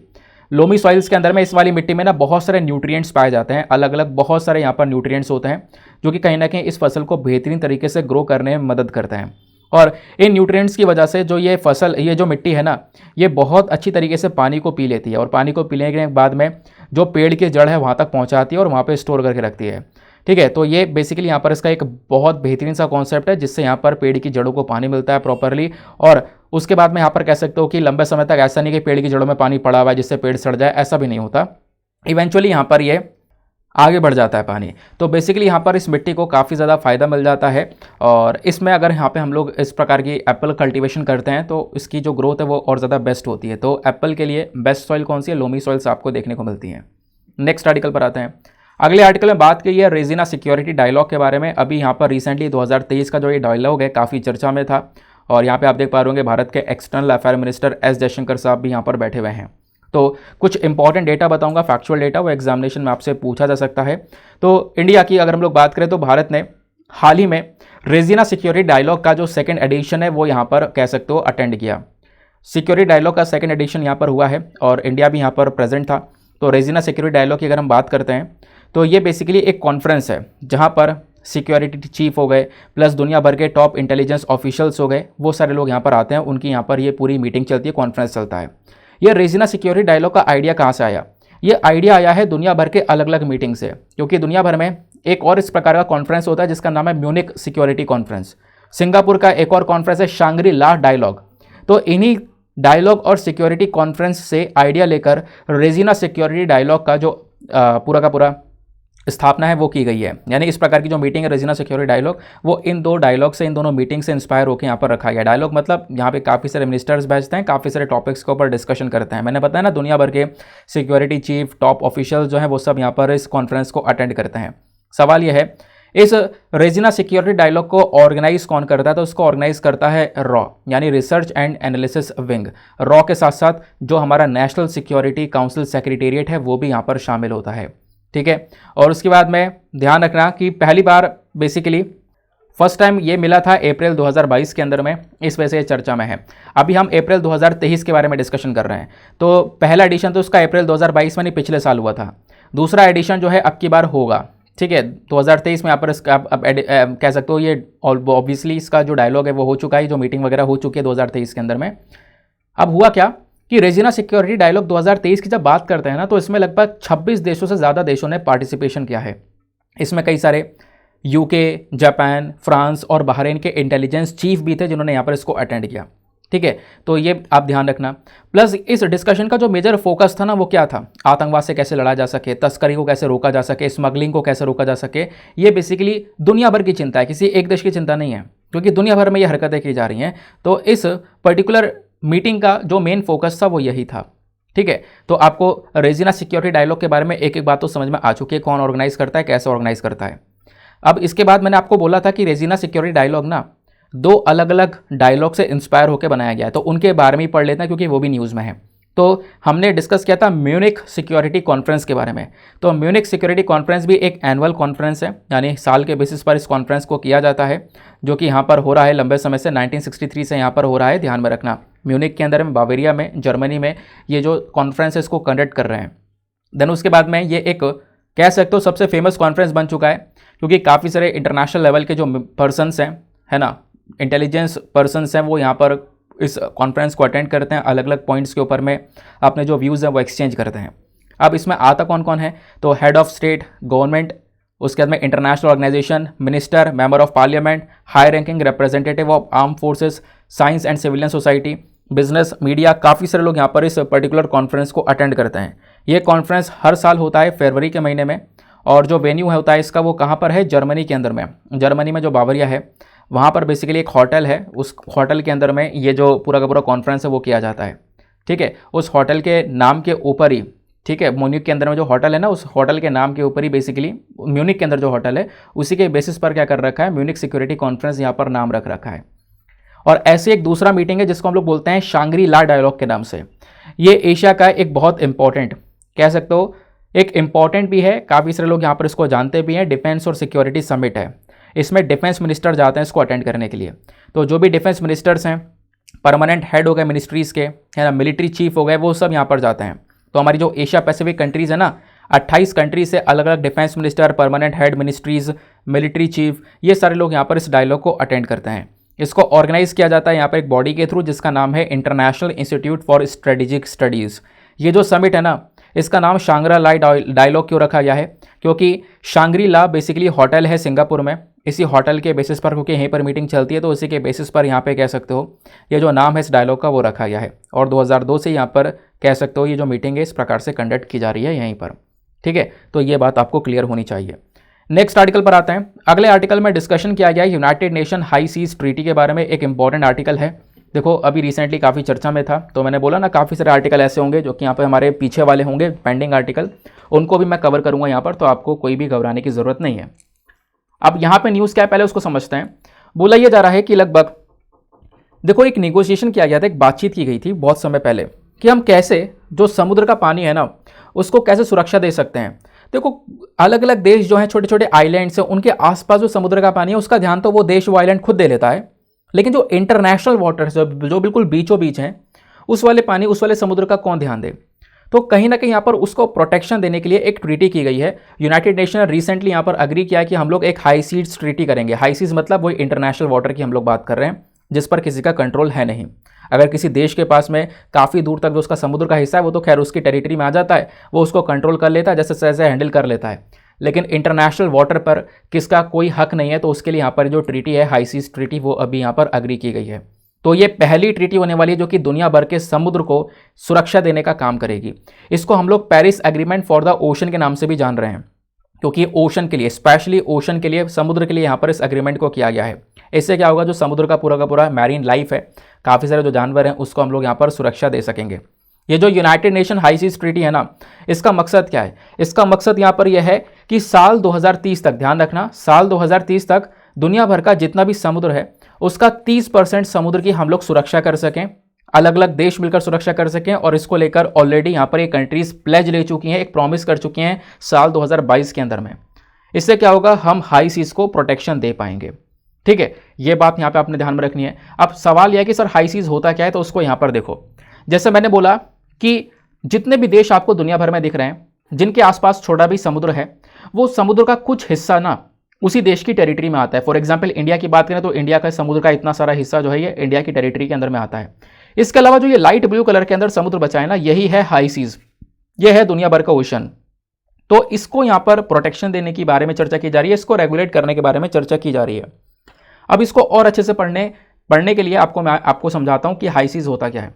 लोमी सॉइल्स के अंदर में इस वाली मिट्टी में ना बहुत सारे न्यूट्रिएंट्स पाए जाते हैं, अलग अलग बहुत सारे यहाँ पर न्यूट्रिएंट्स होते हैं जो कि कहीं ना कहीं इस फसल को बेहतरीन तरीके से ग्रो करने में मदद करते हैं। और इन न्यूट्रिएंट्स की वजह से जो ये फसल, ये जो मिट्टी है ना, ये बहुत अच्छी तरीके से पानी को पी लेती है, और पानी को पीने के बाद में जो पेड़ की जड़ है वहाँ तक पहुँचाती है और वहाँ पे स्टोर करके रखती है। ठीक है, तो ये बेसिकली यहाँ पर इसका एक बहुत बेहतरीन सा कॉन्सेप्ट है, जिससे यहाँ पर पेड़ की जड़ों को पानी मिलता है प्रॉपरली, और उसके बाद में यहाँ पर कह सकते हो कि लंबे समय तक ऐसा नहीं कि पेड़ की जड़ों में पानी पड़ा हुआ है जिससे पेड़ सड़ जाए, ऐसा भी नहीं होता। इवेंचुअली यहाँ पर ये आगे बढ़ जाता है पानी। तो बेसिकली यहाँ पर इस मिट्टी को काफ़ी ज़्यादा फ़ायदा मिल जाता है, और इसमें अगर यहाँ पे हम लोग इस प्रकार की एप्पल कल्टीवेशन करते हैं तो इसकी जो ग्रोथ है वो और ज़्यादा बेस्ट होती है। तो एप्पल के लिए बेस्ट सॉइल कौन सी है? लोमी सॉइल्स आपको देखने को मिलती हैं। नेक्स्ट आर्टिकल पर आते हैं। अगले आर्टिकल में बात की है रेजिना सिक्योरिटी डायलॉग के बारे में। अभी यहाँ पर रिसेंटली 2023 का जो ये डायलॉग है काफ़ी चर्चा में था, और यहाँ पे आप देख पा रहे होंगे भारत के external affair minister S Jaishankar साहब भी यहाँ पर बैठे हुए हैं। तो कुछ इंपॉर्टेंट डेटा बताऊंगा, फैक्चुअल डेटा, वो एग्जामिनेशन में आपसे पूछा जा सकता है। तो इंडिया की अगर हम लोग बात करें तो भारत ने हाल ही में रेजिना सिक्योरिटी डायलॉग का जो सेकंड एडिशन है वो यहाँ पर कह सकते हो अटेंड किया। सिक्योरिटी डायलॉग का सेकंड एडिशन यहाँ पर हुआ है और इंडिया भी यहाँ पर प्रेजेंट था। तो रेजिना सिक्योरिटी डायलॉग की अगर हम बात करते हैं तो ये बेसिकली एक कॉन्फ्रेंस है जहाँ पर सिक्योरिटी चीफ हो गए प्लस दुनिया भर के टॉप इंटेलिजेंस ऑफिशियल्स हो गए, वो सारे लोग यहाँ पर आते हैं, उनकी यहाँ पर ये पूरी मीटिंग चलती है, कॉन्फ्रेंस चलता है। ये रेजिना सिक्योरिटी डायलॉग का आइडिया कहाँ से आया? ये आइडिया आया है दुनिया भर के अलग अलग मीटिंग से, क्योंकि दुनिया भर में एक और इस प्रकार का कॉन्फ्रेंस होता है जिसका नाम है म्यूनिक सिक्योरिटी कॉन्फ्रेंस। सिंगापुर का एक और कॉन्फ्रेंस है शांग्री ला डायलॉग। तो इन्हीं डायलॉग और सिक्योरिटी कॉन्फ्रेंस से आइडिया लेकर रेजिना सिक्योरिटी डायलॉग का जो पूरा का पूरा स्थापना है वो की गई है। यानी इस प्रकार की जो मीटिंग है रेजिना सिक्योरिटी डायलॉग, वो इन दो डायलॉग से, इन दोनों मीटिंग से इंस्पायर होकर यहाँ पर रखा गया। डायलॉग मतलब यहाँ पे काफ़ी सारे मिनिस्टर्स बैठते हैं, काफ़ी सारे टॉपिक्स के ऊपर डिस्कशन करते हैं। मैंने बताया ना दुनिया भर के सिक्योरिटी चीफ, टॉप ऑफिशियल जो है वो सब यहाँ पर इस कॉन्फ्रेंस को अटेंड करते हैं। सवाल यह है इस रेजिना सिक्योरिटी डायलॉग को ऑर्गेनाइज कौन करता है? तो उसको ऑर्गेनाइज करता है रॉ, यानी research and analysis wing. Raw के साथ साथ जो हमारा नेशनल सिक्योरिटी काउंसिल सेक्रेटेरिएट है वो भी यहाँ पर शामिल होता है, ठीक है। और उसके बाद में ध्यान रखना कि पहली बार बेसिकली फर्स्ट टाइम ये मिला था अप्रैल 2022 के अंदर में, इस वजह से ये चर्चा में है। अभी हम अप्रैल 2023 के बारे में डिस्कशन कर रहे हैं। तो पहला एडिशन तो उसका अप्रैल 2022 में नहीं, पिछले साल हुआ था। दूसरा एडिशन जो है अब की बार होगा, ठीक है, 2023 में। यहाँ पर इसका अब कह सकते हो ये ऑब्वियसली इसका जो डायलॉग है वो हो चुका है, जो मीटिंग वगैरह हो चुकी है 2023 के अंदर में। अब हुआ क्या कि रेजिना सिक्योरिटी डायलॉग 2023 की जब बात करते हैं ना, तो इसमें लगभग 26 देशों से ज़्यादा देशों ने पार्टिसिपेशन किया है। इसमें कई सारे यूके, जापान, फ्रांस और बहरीन के इंटेलिजेंस चीफ भी थे जिन्होंने यहाँ पर इसको अटेंड किया, ठीक है। तो ये आप ध्यान रखना। प्लस इस डिस्कशन का जो मेजर फोकस था ना वो क्या था? आतंकवाद से कैसे लड़ा जा सके, तस्करी को कैसे रोका जा सके, स्मगलिंग को कैसे रोका जा सके। ये बेसिकली दुनिया भर की चिंता है, किसी एक देश की चिंता नहीं है, क्योंकि दुनिया भर में ये हरकतें की जा रही हैं। तो इस पर्टिकुलर मीटिंग का जो मेन फोकस था वो यही था, ठीक है। तो आपको रेजिना सिक्योरिटी डायलॉग के बारे में एक एक बात तो समझ में आ चुकी है, कौन ऑर्गेनाइज करता है, कैसे ऑर्गेनाइज करता है। अब इसके बाद मैंने आपको बोला था कि रेजिना सिक्योरिटी डायलॉग ना दो अलग अलग डायलॉग से इंस्पायर होकर बनाया गया है, तो उनके बारे में ही पढ़ लेते हैं क्योंकि वो भी न्यूज़ में है। तो हमने डिस्कस किया था म्यूनिक सिक्योरिटी कॉन्फ्रेंस के बारे में। तो म्यूनिक सिक्योरिटी कॉन्फ्रेंस भी एक एनुअल कॉन्फ्रेंस है, यानी साल के बेसिस पर इस कॉन्फ्रेंस को किया जाता है, जो कि यहाँ पर हो रहा है लंबे समय से, 1963 से यहाँ पर हो रहा है, ध्यान में रखना। म्यूनिक के अंदर में, बावेरिया में, जर्मनी में ये जो कॉन्फ्रेंस है इसको कंडक्ट कर रहे हैं। देन उसके बाद में ये एक कह सकते हो सबसे फेमस कॉन्फ्रेंस बन चुका है, क्योंकि काफ़ी सारे इंटरनेशनल लेवल के जो पर्सनस हैं, है ना, इंटेलिजेंस पर्सनस हैं, वो यहाँ पर इस कॉन्फ्रेंस को अटेंड करते हैं, अलग अलग पॉइंट्स के ऊपर में अपने जो व्यूज़ हैं वो एक्सचेंज करते हैं। अब इसमें आता कौन कौन है? तो हेड ऑफ स्टेट, गवर्नमेंट, उसके बाद में international organisation, minister, member of parliament, high ranking representative of arm forces, science and civilian society, business, media, काफ़ी सारे लोग यहाँ पर इस पर्टिकुलर कॉन्फ्रेंस को अटेंड करते हैं। ये कॉन्फ्रेंस हर साल होता है फरवरी के महीने में, और जो वेन्यू होता है इसका वो कहाँ पर है? जर्मनी के अंदर में। जर्मनी में जो बावरिया है वहाँ पर बेसिकली एक होटल है, उस होटल के अंदर में ये जो पूरा का पूरा कॉन्फ्रेंस है वो किया जाता है, ठीक है। उस होटल के नाम के ऊपर ही, ठीक है, म्यूनिक के अंदर में जो होटल है ना, उस होटल के नाम के ऊपर ही बेसिकली म्यूनिक के अंदर जो होटल है उसी के बेसिस पर क्या कर रखा है? म्यूनिक सिक्योरिटी कॉन्फ्रेंस यहाँ पर नाम रख रखा है। और ऐसे एक दूसरा मीटिंग है जिसको हम लोग बोलते हैं शांग्री ला डायलॉग के नाम से। ये एशिया का एक बहुत इंपॉर्टेंट, कह सकते हो एक इंपॉर्टेंट भी है, काफ़ी सारे लोग यहाँ पर इसको जानते भी हैं, डिफेंस और सिक्योरिटी समिट है। इसमें डिफेंस मिनिस्टर जाते हैं इसको अटेंड करने के लिए। तो जो भी डिफेंस मिनिस्टर्स हैं, परमानेंट हेड हो गए मिनिस्ट्रीज़ के, है ना, मिलिट्री चीफ हो गए, वो सब यहाँ पर जाते हैं। तो हमारी जो एशिया पैसिफिक कंट्रीज़ है ना, 28 कंट्रीज से अलग अलग defence minister, permanent head ministries, military chief, ये सारे लोग यहाँ पर इस डायलॉग को अटेंड करते हैं। इसको ऑर्गेनाइज किया जाता है यहाँ पर एक बॉडी के थ्रू जिसका नाम है international institute for strategic studies. ये जो समिट है ना, इसका नाम शांग्री ला डायलॉग क्यों रखा गया है? क्योंकि शांग्री ला बेसिकली होटल है सिंगापुर में, इसी होटल के बेसिस पर, क्योंकि यहीं पर मीटिंग चलती है तो उसी के बेसिस पर यहाँ पे कह सकते हो ये जो नाम है इस डायलॉग का वो रखा गया है। और 2002 से यहाँ पर कह सकते हो ये जो मीटिंग है इस प्रकार से कंडक्ट की जा रही है यहीं पर, ठीक है। तो ये बात आपको क्लियर होनी चाहिए। नेक्स्ट आर्टिकल पर आते हैं। अगले आर्टिकल में डिस्कशन किया गया है United Nation high seas treaty के बारे में। एक इंपॉर्टेंट आर्टिकल है, देखो अभी रिसेंटली काफ़ी चर्चा में था, तो मैंने बोला ना काफ़ी सारे आर्टिकल ऐसे होंगे जो कि यहाँ पे हमारे पीछे वाले होंगे पेंडिंग आर्टिकल, उनको भी मैं कवर करूंगा यहाँ पर, तो आपको कोई भी घबराने की ज़रूरत नहीं है। अब यहाँ पे न्यूज़ क्या है पहले उसको समझते हैं। बोला यह जा रहा है कि लगभग देखो एक निगोशिएशन किया गया था, एक बातचीत की गई थी बहुत समय पहले कि हम कैसे जो समुद्र का पानी है ना उसको कैसे सुरक्षा दे सकते हैं। देखो अलग अलग देश जो हैं, छोटे छोटे आइलैंड्स हैं, उनके आसपास जो समुद्र का पानी है उसका ध्यान तो वो देश वो आइलैंड खुद दे लेता है, लेकिन जो इंटरनेशनल वाटर जो बिल्कुल बीचों बीच हैं उस वाले पानी उस वाले समुद्र का कौन ध्यान दे। तो कहीं ना कहीं यहाँ पर उसको प्रोटेक्शन देने के लिए एक ट्रीटी की गई है। यूनाइटेड नेशन ने रिसेंटली यहाँ पर अग्री किया कि हम लोग एक हाई सीज ट्रीटी करेंगे। हाई सीज मतलब वही इंटरनेशनल वाटर की हम लोग बात कर रहे हैं जिस पर किसी का कंट्रोल है नहीं। अगर किसी देश के पास में काफ़ी दूर तक जो उसका समुद्र का हिस्सा है वो तो खैर उसकी टेरिटरी में आ जाता है, वो उसको कंट्रोल कर लेता है, जैसे तैसे हैंडल कर लेता है। लेकिन इंटरनेशनल वाटर पर किसका कोई हक नहीं है, तो उसके लिए यहाँ पर जो ट्रीटी है हाई सीज ट्रीटी वो अभी यहाँ पर अग्री की गई है। तो ये पहली ट्रीटी होने वाली है जो कि दुनिया भर के समुद्र को सुरक्षा देने का काम करेगी। इसको हम लोग Paris agreement for the ocean के नाम से भी जान रहे हैं, क्योंकि ओशन के लिए, स्पेशली ओशन के लिए, समुद्र के लिए यहाँ पर इस एग्रीमेंट को किया गया है। इससे क्या होगा, जो समुद्र का पूरा मैरीन लाइफ है, काफ़ी सारे जो जानवर हैं उसको हम लोग यहाँ पर सुरक्षा दे सकेंगे। ये जो United Nation high seas treaty है ना, इसका मकसद क्या है? इसका मकसद यहाँ पर यह है कि साल 2030 तक, ध्यान रखना, साल 2030 तक दुनिया भर का जितना भी समुद्र है उसका 30% समुद्र की हम लोग सुरक्षा कर सकें, अलग अलग देश मिलकर सुरक्षा कर सकें। और इसको लेकर ऑलरेडी यहाँ पर ये कंट्रीज प्लेज ले चुकी हैं, एक प्रॉमिस कर चुकी हैं साल 2022 के अंदर में। इससे क्या होगा, हम हाई सीज को प्रोटेक्शन दे पाएंगे। ठीक है, ये बात यहाँ पे आपने ध्यान में रखनी है। अब सवाल यह है कि सर हाई सीज होता क्या है, तो उसको यहाँ पर देखो। जैसे मैंने बोला कि जितने भी देश आपको दुनिया भर में दिख रहे हैं जिनके आसपास छोटा भी समुद्र है, वो समुद्र का कुछ हिस्सा ना उसी देश की टेरिटरी में आता है। फॉर एग्जाम्पल इंडिया की बात करें तो इंडिया का समुद्र का इतना सारा हिस्सा जो है ये इंडिया की टेरिटरी के अंदर में आता है। इसके अलावा जो ये लाइट ब्लू कलर के अंदर समुद्र बचा है ना, यही है हाई सीज, ये है दुनिया भर का ओशन। तो इसको यहाँ पर प्रोटेक्शन देने के बारे में चर्चा की जा रही है, इसको रेगुलेट करने के बारे में चर्चा की जा रही है। अब इसको और अच्छे से पढ़ने के लिए मैं आपको समझाता हूं कि हाई सीज होता क्या है।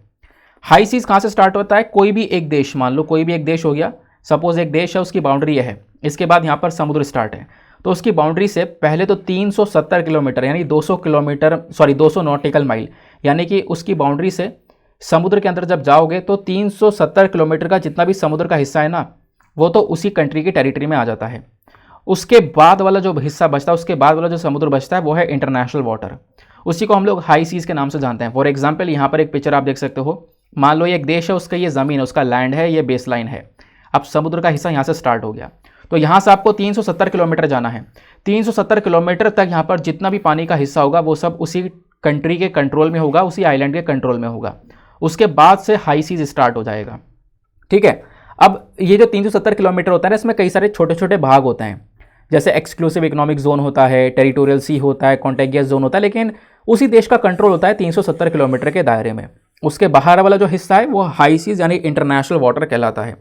हाई सीज कहां से स्टार्ट होता है? कोई भी एक देश, मान लो कोई भी एक देश हो गया, सपोज एक देश है, उसकी बाउंड्री यह है, इसके बाद यहां पर समुद्र स्टार्ट है, तो उसकी बाउंड्री से पहले तो 370 किलोमीटर यानी 200 नॉटिकल माइल, यानी कि उसकी बाउंड्री से समुद्र के अंदर जब जाओगे तो 370 किलोमीटर का जितना भी समुद्र का हिस्सा है ना, वो तो उसी कंट्री की टेरिटरी में आ जाता है। उसके बाद वाला जो हिस्सा बचता है, उसके बाद वाला जो समुद्र बचता है वो है इंटरनेशनल वाटर, उसी को हम लोग हाई सीज के नाम से जानते हैं। फॉर एग्जांपल यहाँ पर एक पिक्चर आप देख सकते हो, मान लो ये एक देश है, उसका ये ज़मीन है, उसका लैंड है, ये बेस लाइन है। अब समुद्र का हिस्सा यहाँ से स्टार्ट हो गया, तो यहाँ से आपको 370 किलोमीटर जाना है। 370 किलोमीटर तक यहाँ पर जितना भी पानी का हिस्सा होगा वो सब उसी कंट्री के कंट्रोल में होगा, उसी आइलैंड के कंट्रोल में होगा। उसके बाद से हाई सीज स्टार्ट हो जाएगा। ठीक है, अब ये जो 370 किलोमीटर होता है ना, इसमें कई सारे छोटे छोटे भाग होते हैं, जैसे एक्सक्लूसिव इकोनॉमिक जोन होता है, टेरिटोरियल सी होता है, कॉन्टेगियस जोन होता है, लेकिन उसी देश का कंट्रोल होता है 370 किलोमीटर के दायरे में। उसके बाहर वाला जो हिस्सा है वो हाई सीज यानी इंटरनेशनल वाटर कहलाता है।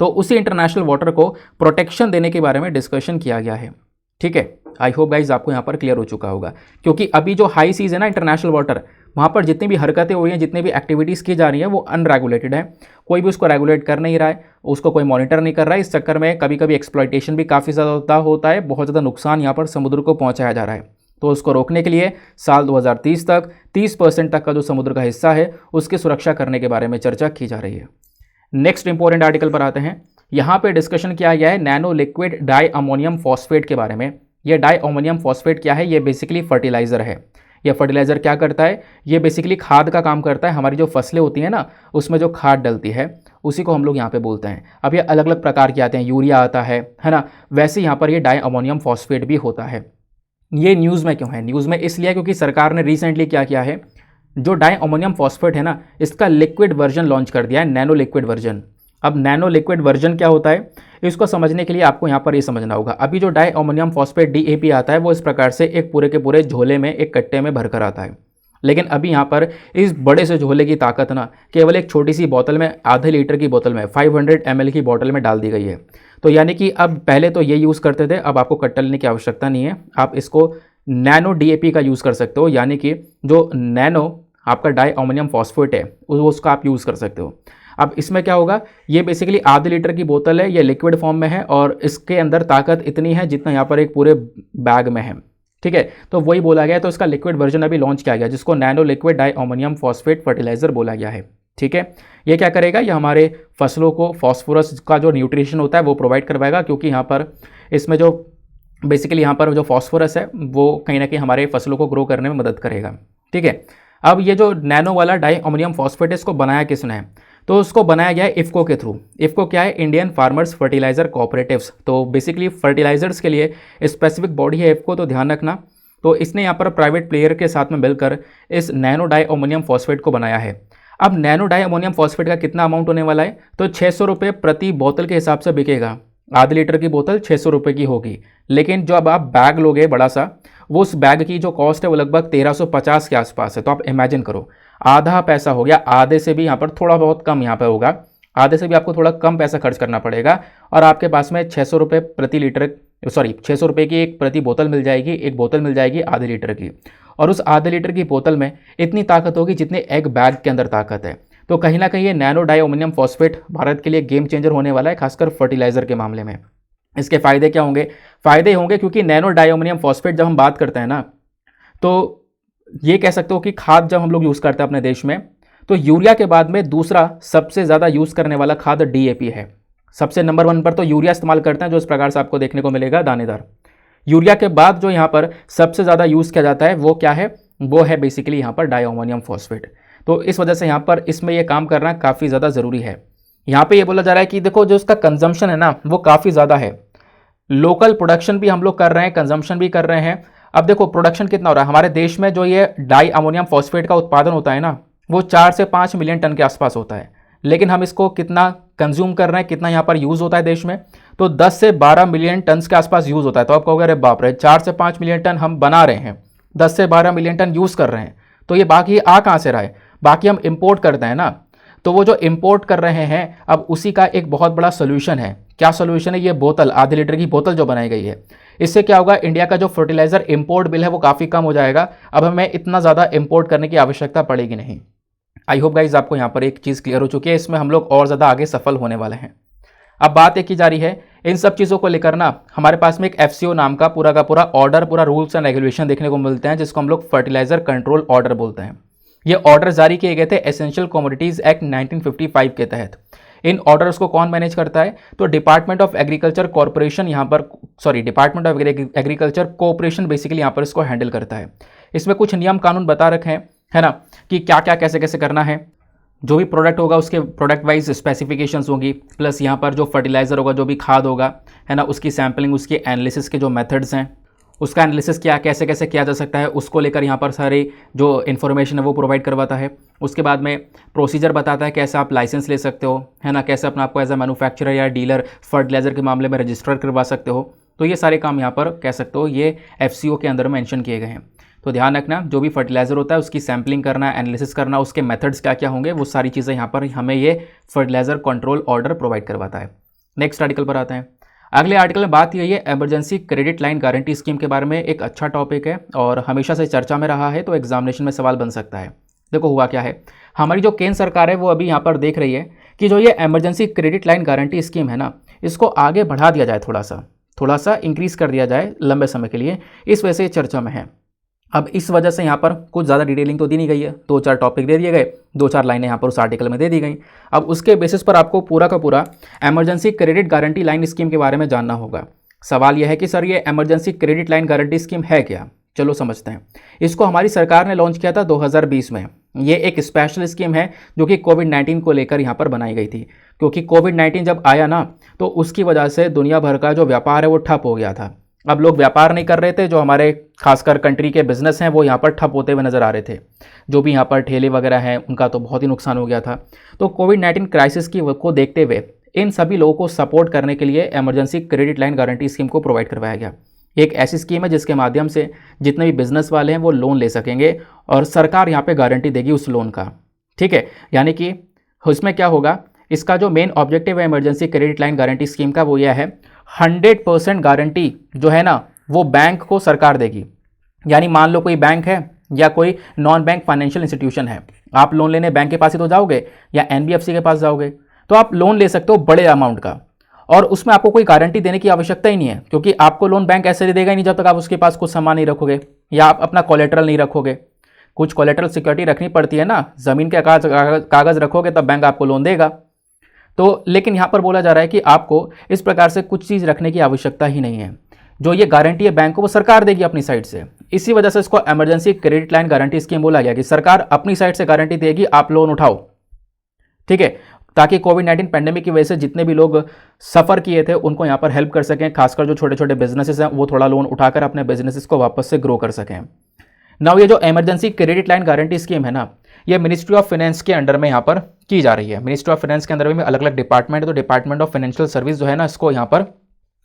तो उसी इंटरनेशनल वाटर को प्रोटेक्शन देने के बारे में डिस्कशन किया गया है। ठीक है, आई होप गाइज आपको यहाँ पर क्लियर हो चुका होगा, क्योंकि अभी जो हाई सीज है ना, इंटरनेशनल वाटर, वहाँ पर जितनी भी हरकतें हो रही हैं, जितनी भी एक्टिविटीज़ की जा रही हैं वो अनरेगुलेटेड है। कोई भी उसको रेगुलेट कर नहीं रहा है, उसको कोई मॉनिटर नहीं कर रहा है। इस चक्कर में कभी कभी एक्सप्लॉइटेशन भी काफ़ी ज़्यादा होता है, बहुत ज़्यादा नुकसान यहाँ पर समुद्र को पहुँचाया जा रहा है। तो उसको रोकने के लिए साल 2030 तक 30% तक का जो समुद्र का हिस्सा है उसकी सुरक्षा करने के बारे में चर्चा की जा रही है। नेक्स्ट इंपॉर्टेंट आर्टिकल पर आते हैं। यहाँ पे डिस्कशन किया गया है nano liquid di ammonium phosphate के बारे में। ये डाई अमोनियम फॉस्फेट क्या है? ये बेसिकली फर्टिलाइज़र है। ये फर्टिलाइज़र क्या करता है? ये बेसिकली खाद का काम करता है। हमारी जो फसलें होती हैं ना, उसमें जो खाद डलती है उसी को हम लोग यहाँ पे बोलते हैं। अब ये अलग अलग प्रकार के आते हैं, यूरिया आता है ना, वैसे यहाँ पर ये डाई अमोनियम फॉस्फेट भी होता है। ये न्यूज़ में क्यों है? न्यूज़ में इसलिए क्योंकि सरकार ने रिसेंटली क्या किया है, जो डाई अमोनियम फॉस्फेट है ना, इसका लिक्विड वर्जन लॉन्च कर दिया है, नैनो लिक्विड वर्जन। अब नैनो लिक्विड वर्जन क्या होता है, इसको समझने के लिए आपको यहाँ पर ये समझना होगा। अभी जो डाई अमोनियम फॉस्फेट DAP आता है वो इस प्रकार से एक पूरे के पूरे झोले में, एक कट्टे में भरकर आता है। लेकिन अभी यहाँ पर इस बड़े से झोले की ताकत ना केवल एक छोटी सी बोतल में, आधे लीटर की बोतल में, 500 ml की बोतल में डाल दी गई है। तो यानी कि अब पहले तो ये यूज़ करते थे, अब आपको कट्टा लेने की आवश्यकता नहीं है, आप इसको नैनो DAP का यूज़ कर सकते हो। यानी कि जो नैनो आपका डाई अमोनियम फॉस्फेट है उसका आप यूज़ कर सकते हो। अब इसमें क्या होगा, ये बेसिकली आधे लीटर की बोतल है, ये लिक्विड फॉर्म में है और इसके अंदर ताकत इतनी है जितना यहाँ पर एक पूरे बैग में है। ठीक है, तो वही बोला गया है। तो इसका लिक्विड वर्जन अभी लॉन्च किया गया जिसको nano liquid di ammonium phosphate fertiliser बोला गया है। ठीक है। ये क्या करेगा, ये हमारे फसलों को फॉस्फोरस का जो न्यूट्रिशन होता है वो प्रोवाइड करवाएगा, क्योंकि यहाँ पर इसमें जो बेसिकली यहाँ पर जो फॉस्फोरस है वो कहीं ना कहीं हमारे फसलों को ग्रो करने में मदद करेगा। ठीक है। अब ये जो नैनो वाला डाई अमोनियम फॉस्फेट इसको बनाया किसने है, तो उसको बनाया गया है इफ़को के थ्रू। इफ़को क्या है, इंडियन फार्मर्स फर्टिलाइजर कोऑपरेटिव्स। तो बेसिकली फर्टिलाइजर्स के लिए स्पेसिफिक बॉडी है इफ़को, तो ध्यान रखना। तो इसने यहाँ पर प्राइवेट प्लेयर के साथ में मिलकर इस नैनो डाई अमोनियम फॉस्फेट को बनाया है। अब नैनो डाई अमोनियम फॉस्फेट का कितना अमाउंट होने वाला है, तो 600 रुपये प्रति बोतल के हिसाब से बिकेगा। आधे लीटर की बोतल 600 रुपये की होगी। लेकिन जो अब आप बैग लोगे बड़ा सा, वो उस बैग की जो कॉस्ट है वो लगभग 1350 के आसपास है। तो आप इमेजिन करो, आधा पैसा हो गया, आधे से भी यहाँ पर थोड़ा बहुत कम यहाँ पर होगा, आधे से भी आपको थोड़ा कम पैसा खर्च करना पड़ेगा और आपके पास में 600 रुपये प्रति लीटर, सॉरी 600 रुपये की एक प्रति बोतल मिल जाएगी। एक बोतल मिल जाएगी आधे लीटर की, और उस आधे लीटर की बोतल में इतनी ताकत होगी जितने एक बैग के अंदर ताकत है। तो कहीं ना कहीं ये nano die ammonium phosphate Bharat के लिए गेम चेंजर होने वाला है, खासकर फर्टिलाइजर के मामले में। इसके फ़ायदे क्या होंगे, फ़ायदे होंगे क्योंकि नैनो डाई अमोनियम फॉस्फेट जब हम बात करते हैं ना, तो ये कह सकते हो कि खाद जब हम लोग यूज़ करते हैं अपने देश में, तो यूरिया के बाद में दूसरा सबसे ज़्यादा यूज़ करने वाला खाद डीएपी है। सबसे नंबर 1 पर तो यूरिया इस्तेमाल करते हैं, जो इस प्रकार से आपको देखने को मिलेगा दानेदार। यूरिया के बाद जो यहाँ पर सबसे ज़्यादा यूज़ किया जाता है वो क्या है, वो है बेसिकली यहाँ पर डाई अमोनियम फॉस्फेट। तो इस वजह से यहाँ पर इसमें ये काम करना काफ़ी ज़्यादा ज़रूरी है। यहाँ पे ये बोला जा रहा है कि देखो जो उसका कंजम्पशन है ना वो काफ़ी ज़्यादा है। लोकल प्रोडक्शन भी हम लोग कर रहे हैं, कंजम्पशन भी कर रहे हैं। अब देखो प्रोडक्शन कितना हो रहा है हमारे देश में, जो ये डाई अमोनियम फॉस्फेट का उत्पादन होता है ना, वो 4 से 5 मिलियन टन के आसपास होता है। लेकिन हम इसको कितना कंज्यूम कर रहे हैं, कितना यहाँ पर यूज़ होता है देश में, तो 10 से 12 मिलियन टन के आसपास यूज़ होता है। तो आप कहोगे अरे बाप रे, 4 से 5 मिलियन टन हम बना रहे हैं, 10 से 12 मिलियन टन यूज़ कर रहे हैं, तो ये बाकी आ कहाँ से रहा है, बाकी हम इंपोर्ट करते हैं ना। तो वो जो इंपोर्ट कर रहे हैं, अब उसी का एक बहुत बड़ा सोल्यूशन है। क्या सोल्यूशन है, ये बोतल, आधे लीटर की बोतल जो बनाई गई है, इससे क्या होगा, इंडिया का जो फर्टिलाइजर इंपोर्ट बिल है वो काफ़ी कम हो जाएगा। अब हमें इतना ज़्यादा इंपोर्ट करने की आवश्यकता पड़ेगी नहीं। आई होप गाइज आपको यहाँ पर एक चीज़ क्लियर हो चुकी है, इसमें हम लोग और ज़्यादा आगे सफल होने वाले हैं। अब बात एक की जा रही है, इन सब चीज़ों को लेकर ना हमारे पास में एक FCO नाम का पूरा ऑर्डर, पूरा रूल्स एंड रेगुलेशन देखने को मिलते हैं, जिसको हम लोग फर्टिलाइजर कंट्रोल ऑर्डर बोलते हैं। ये ऑर्डर जारी किए गए थे एसेंशियल कमोडिटीज़ एक्ट 1955 के तहत। इन ऑर्डर्स को कौन मैनेज करता है, तो डिपार्टमेंट ऑफ एग्रीकल्चर कॉर्पोरेशन यहाँ पर, sorry department of agriculture cooperation basically यहाँ पर इसको हैंडल करता है। इसमें कुछ नियम कानून बता रखे हैं, है ना, कि क्या क्या कैसे कैसे करना है। जो भी प्रोडक्ट होगा उसके प्रोडक्ट वाइज स्पेसिफिकेशंस होंगी, प्लस यहाँ पर जो फर्टिलाइजर होगा, जो भी खाद होगा, है ना, उसकी सैम्पलिंग, उसकी एनालिसिस के जो मेथड्स हैं, उसका एनालिसिस क्या कैसे कैसे किया जा सकता है, उसको लेकर यहाँ पर सारी जो इन्फॉर्मेशन है वो प्रोवाइड करवाता है। उसके बाद में प्रोसीजर बताता है कैसे आप लाइसेंस ले सकते हो, है ना, कैसे अपना आपको एज अ मैन्युफैक्चरर या डीलर फर्टिलाइजर के मामले में रजिस्टर करवा सकते हो। तो ये सारे काम यहाँ पर कह सकते हो ये FCO के अंदर मेंशन किए गए हैं। तो ध्यान रखना, जो भी फर्टिलाइजर होता है उसकी सैम्पलिंग करना, एनालिसिस करना, उसके मेथड्स क्या क्या होंगे, वो सारी चीज़ें यहाँ पर हमें ये फर्टिलाइजर कंट्रोल ऑर्डर प्रोवाइड करवाता है। नेक्स्ट आर्टिकल पर आते हैं। अगले आर्टिकल में बात यही है emergency credit line guarantee scheme के बारे में। एक अच्छा टॉपिक है और हमेशा से चर्चा में रहा है, तो एग्जामिनेशन में सवाल बन सकता है। देखो हुआ क्या है, हमारी जो केंद्र सरकार है वो अभी यहाँ पर देख रही है कि जो ये emergency credit line guarantee scheme है ना, इसको आगे बढ़ा दिया जाए, थोड़ा सा इंक्रीज़ कर दिया जाए लंबे समय के लिए। इस वजह से चर्चा में है। अब इस वजह से यहाँ पर कुछ ज़्यादा डिटेलिंग तो दी नहीं गई है, 2-4 टॉपिक दे दिए गए, 2-4 लाइनें यहाँ पर उस आर्टिकल में दे दी गई। अब उसके बेसिस पर आपको पूरा का पूरा emergency credit guarantee line scheme के बारे में जानना होगा। सवाल यह है कि सर ये emergency credit line guarantee scheme है क्या, चलो समझते हैं। इसको हमारी सरकार ने लॉन्च किया था 2020 में। ये एक स्पेशल स्कीम है जो कि कोविड-19 को लेकर यहाँ पर बनाई गई थी, क्योंकि कोविड-19 जब आया ना, तो उसकी वजह से दुनिया भर का जो व्यापार है वो ठप हो गया था। अब लोग व्यापार नहीं कर रहे थे, जो हमारे खासकर कंट्री के बिजनेस हैं वो यहाँ पर ठप होते हुए नज़र आ रहे थे। जो भी यहाँ पर ठेले वगैरह हैं उनका तो बहुत ही नुकसान हो गया था। तो कोविड-19 क्राइसिस को देखते हुए इन सभी लोगों को सपोर्ट करने के लिए emergency credit line guarantee scheme को प्रोवाइड करवाया गया। एक ऐसी स्कीम है जिसके माध्यम से जितने भी बिजनेस वाले हैं वो लोन ले सकेंगे और सरकार यहाँ पे गारंटी देगी उस लोन का। ठीक है, यानी कि उसमें क्या होगा, इसका जो मेन ऑब्जेक्टिव है emergency credit line guarantee scheme का वो यह है 100% गारंटी जो है ना वो बैंक को सरकार देगी। यानी मान लो कोई बैंक है या कोई नॉन बैंक फाइनेंशियल इंस्टीट्यूशन है, आप लोन लेने बैंक के पास ही तो जाओगे या NBFC के पास जाओगे, तो आप लोन ले सकते हो बड़े अमाउंट का, और उसमें आपको कोई गारंटी देने की आवश्यकता ही नहीं है, क्योंकि आपको लोन बैंक ऐसे दे देगा ही नहीं जब तक आप उसके पास कुछ सामान नहीं रखोगे या आप अपना कोलेटरल नहीं रखोगे। कुछ कोलेटरल सिक्योरिटी रखनी पड़ती है ना, ज़मीन के कागज़ रखोगे तब बैंक आपको लोन देगा। तो लेकिन यहाँ पर बोला जा रहा है कि आपको इस प्रकार से कुछ चीज़ रखने की आवश्यकता ही नहीं है। जो ये गारंटी है बैंक को वो सरकार देगी अपनी साइड से। इसी वजह से इसको emergency credit line guarantee scheme बोला गया कि सरकार अपनी साइड से गारंटी देगी, आप लोन उठाओ, ठीक है, ताकि कोविड-19 पेंडेमिक की वजह से जितने भी लोग सफ़र किए थे उनको यहाँ पर हेल्प कर सकें, खासकर जो छोटे छोटे बिजनेसेस हैं वो थोड़ा लोन उठाकर अपने बिजनेसेस को वापस से ग्रो कर सकें। नाउ ये जो emergency credit line guarantee scheme है ना, ये मिनिस्ट्री ऑफ फाइनेंस के अंडर में यहाँ पर की जा रही है। मिनिस्ट्री ऑफ फाइनेंस के अंदर में अलग अलग डिपार्टमेंट है, तो डिपार्टमेंट ऑफ फाइनेंशियल सर्विस जो है ना इसको यहाँ पर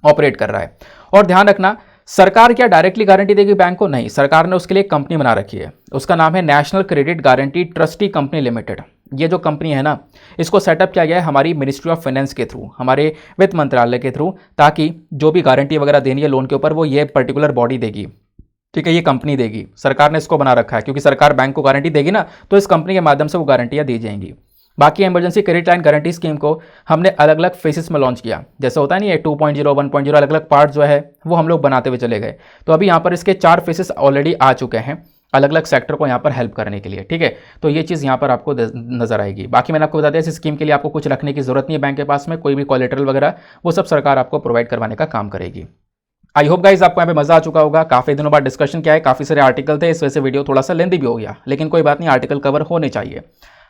ऑपरेट कर रहा है। और ध्यान रखना, सरकार क्या डायरेक्टली गारंटी देगी बैंक को? नहीं, सरकार ने उसके लिए एक कंपनी बना रखी है, उसका नाम है national credit guarantee trustee company limited. ये जो कंपनी है ना, इसको सेटअप किया गया है हमारी मिनिस्ट्री ऑफ फाइनेंस के थ्रू, हमारे वित्त मंत्रालय के थ्रू, ताकि जो भी गारंटी वगैरह देनी है लोन के ऊपर वो ये पर्टिकुलर बॉडी देगी, ठीक है, ये कंपनी देगी। सरकार ने इसको बना रखा है क्योंकि सरकार बैंक को गारंटी देगी ना, तो इस कंपनी के माध्यम से वो गारंटियाँ दी जाएंगी। बाकी emergency credit line guarantee scheme को हमने अलग अलग फेसेस में लॉन्च किया, जैसे होता है नहीं है 2.0 1.0 अलग अलग पार्ट जो है वो हम लोग बनाते हुए चले गए। तो अभी यहाँ पर इसके 4 फेसेस ऑलरेडी आ चुके हैं अलग अलग सेक्टर को यहाँ पर हेल्प करने के लिए, ठीक है। तो ये चीज़ यहाँ पर आपको नजर आएगी। बाकी मैंने आपको बता दिया इस स्कीम के लिए आपको कुछ रखने की जरूरत नहीं है बैंक के पास में, कोई भी कोलेटरल वगैरह वो सब सरकार आपको प्रोवाइड करवाने का काम करेगी। आई होप गाइज आपको यहाँ पे मजा आ चुका होगा। काफ़ी दिनों बाद डिस्कशन किया है, काफ़ी सारे आर्टिकल थे, इस वजह से वीडियो थोड़ा सा लेंदी भी हो गया, लेकिन कोई बात नहीं, आर्टिकल कवर होने चाहिए।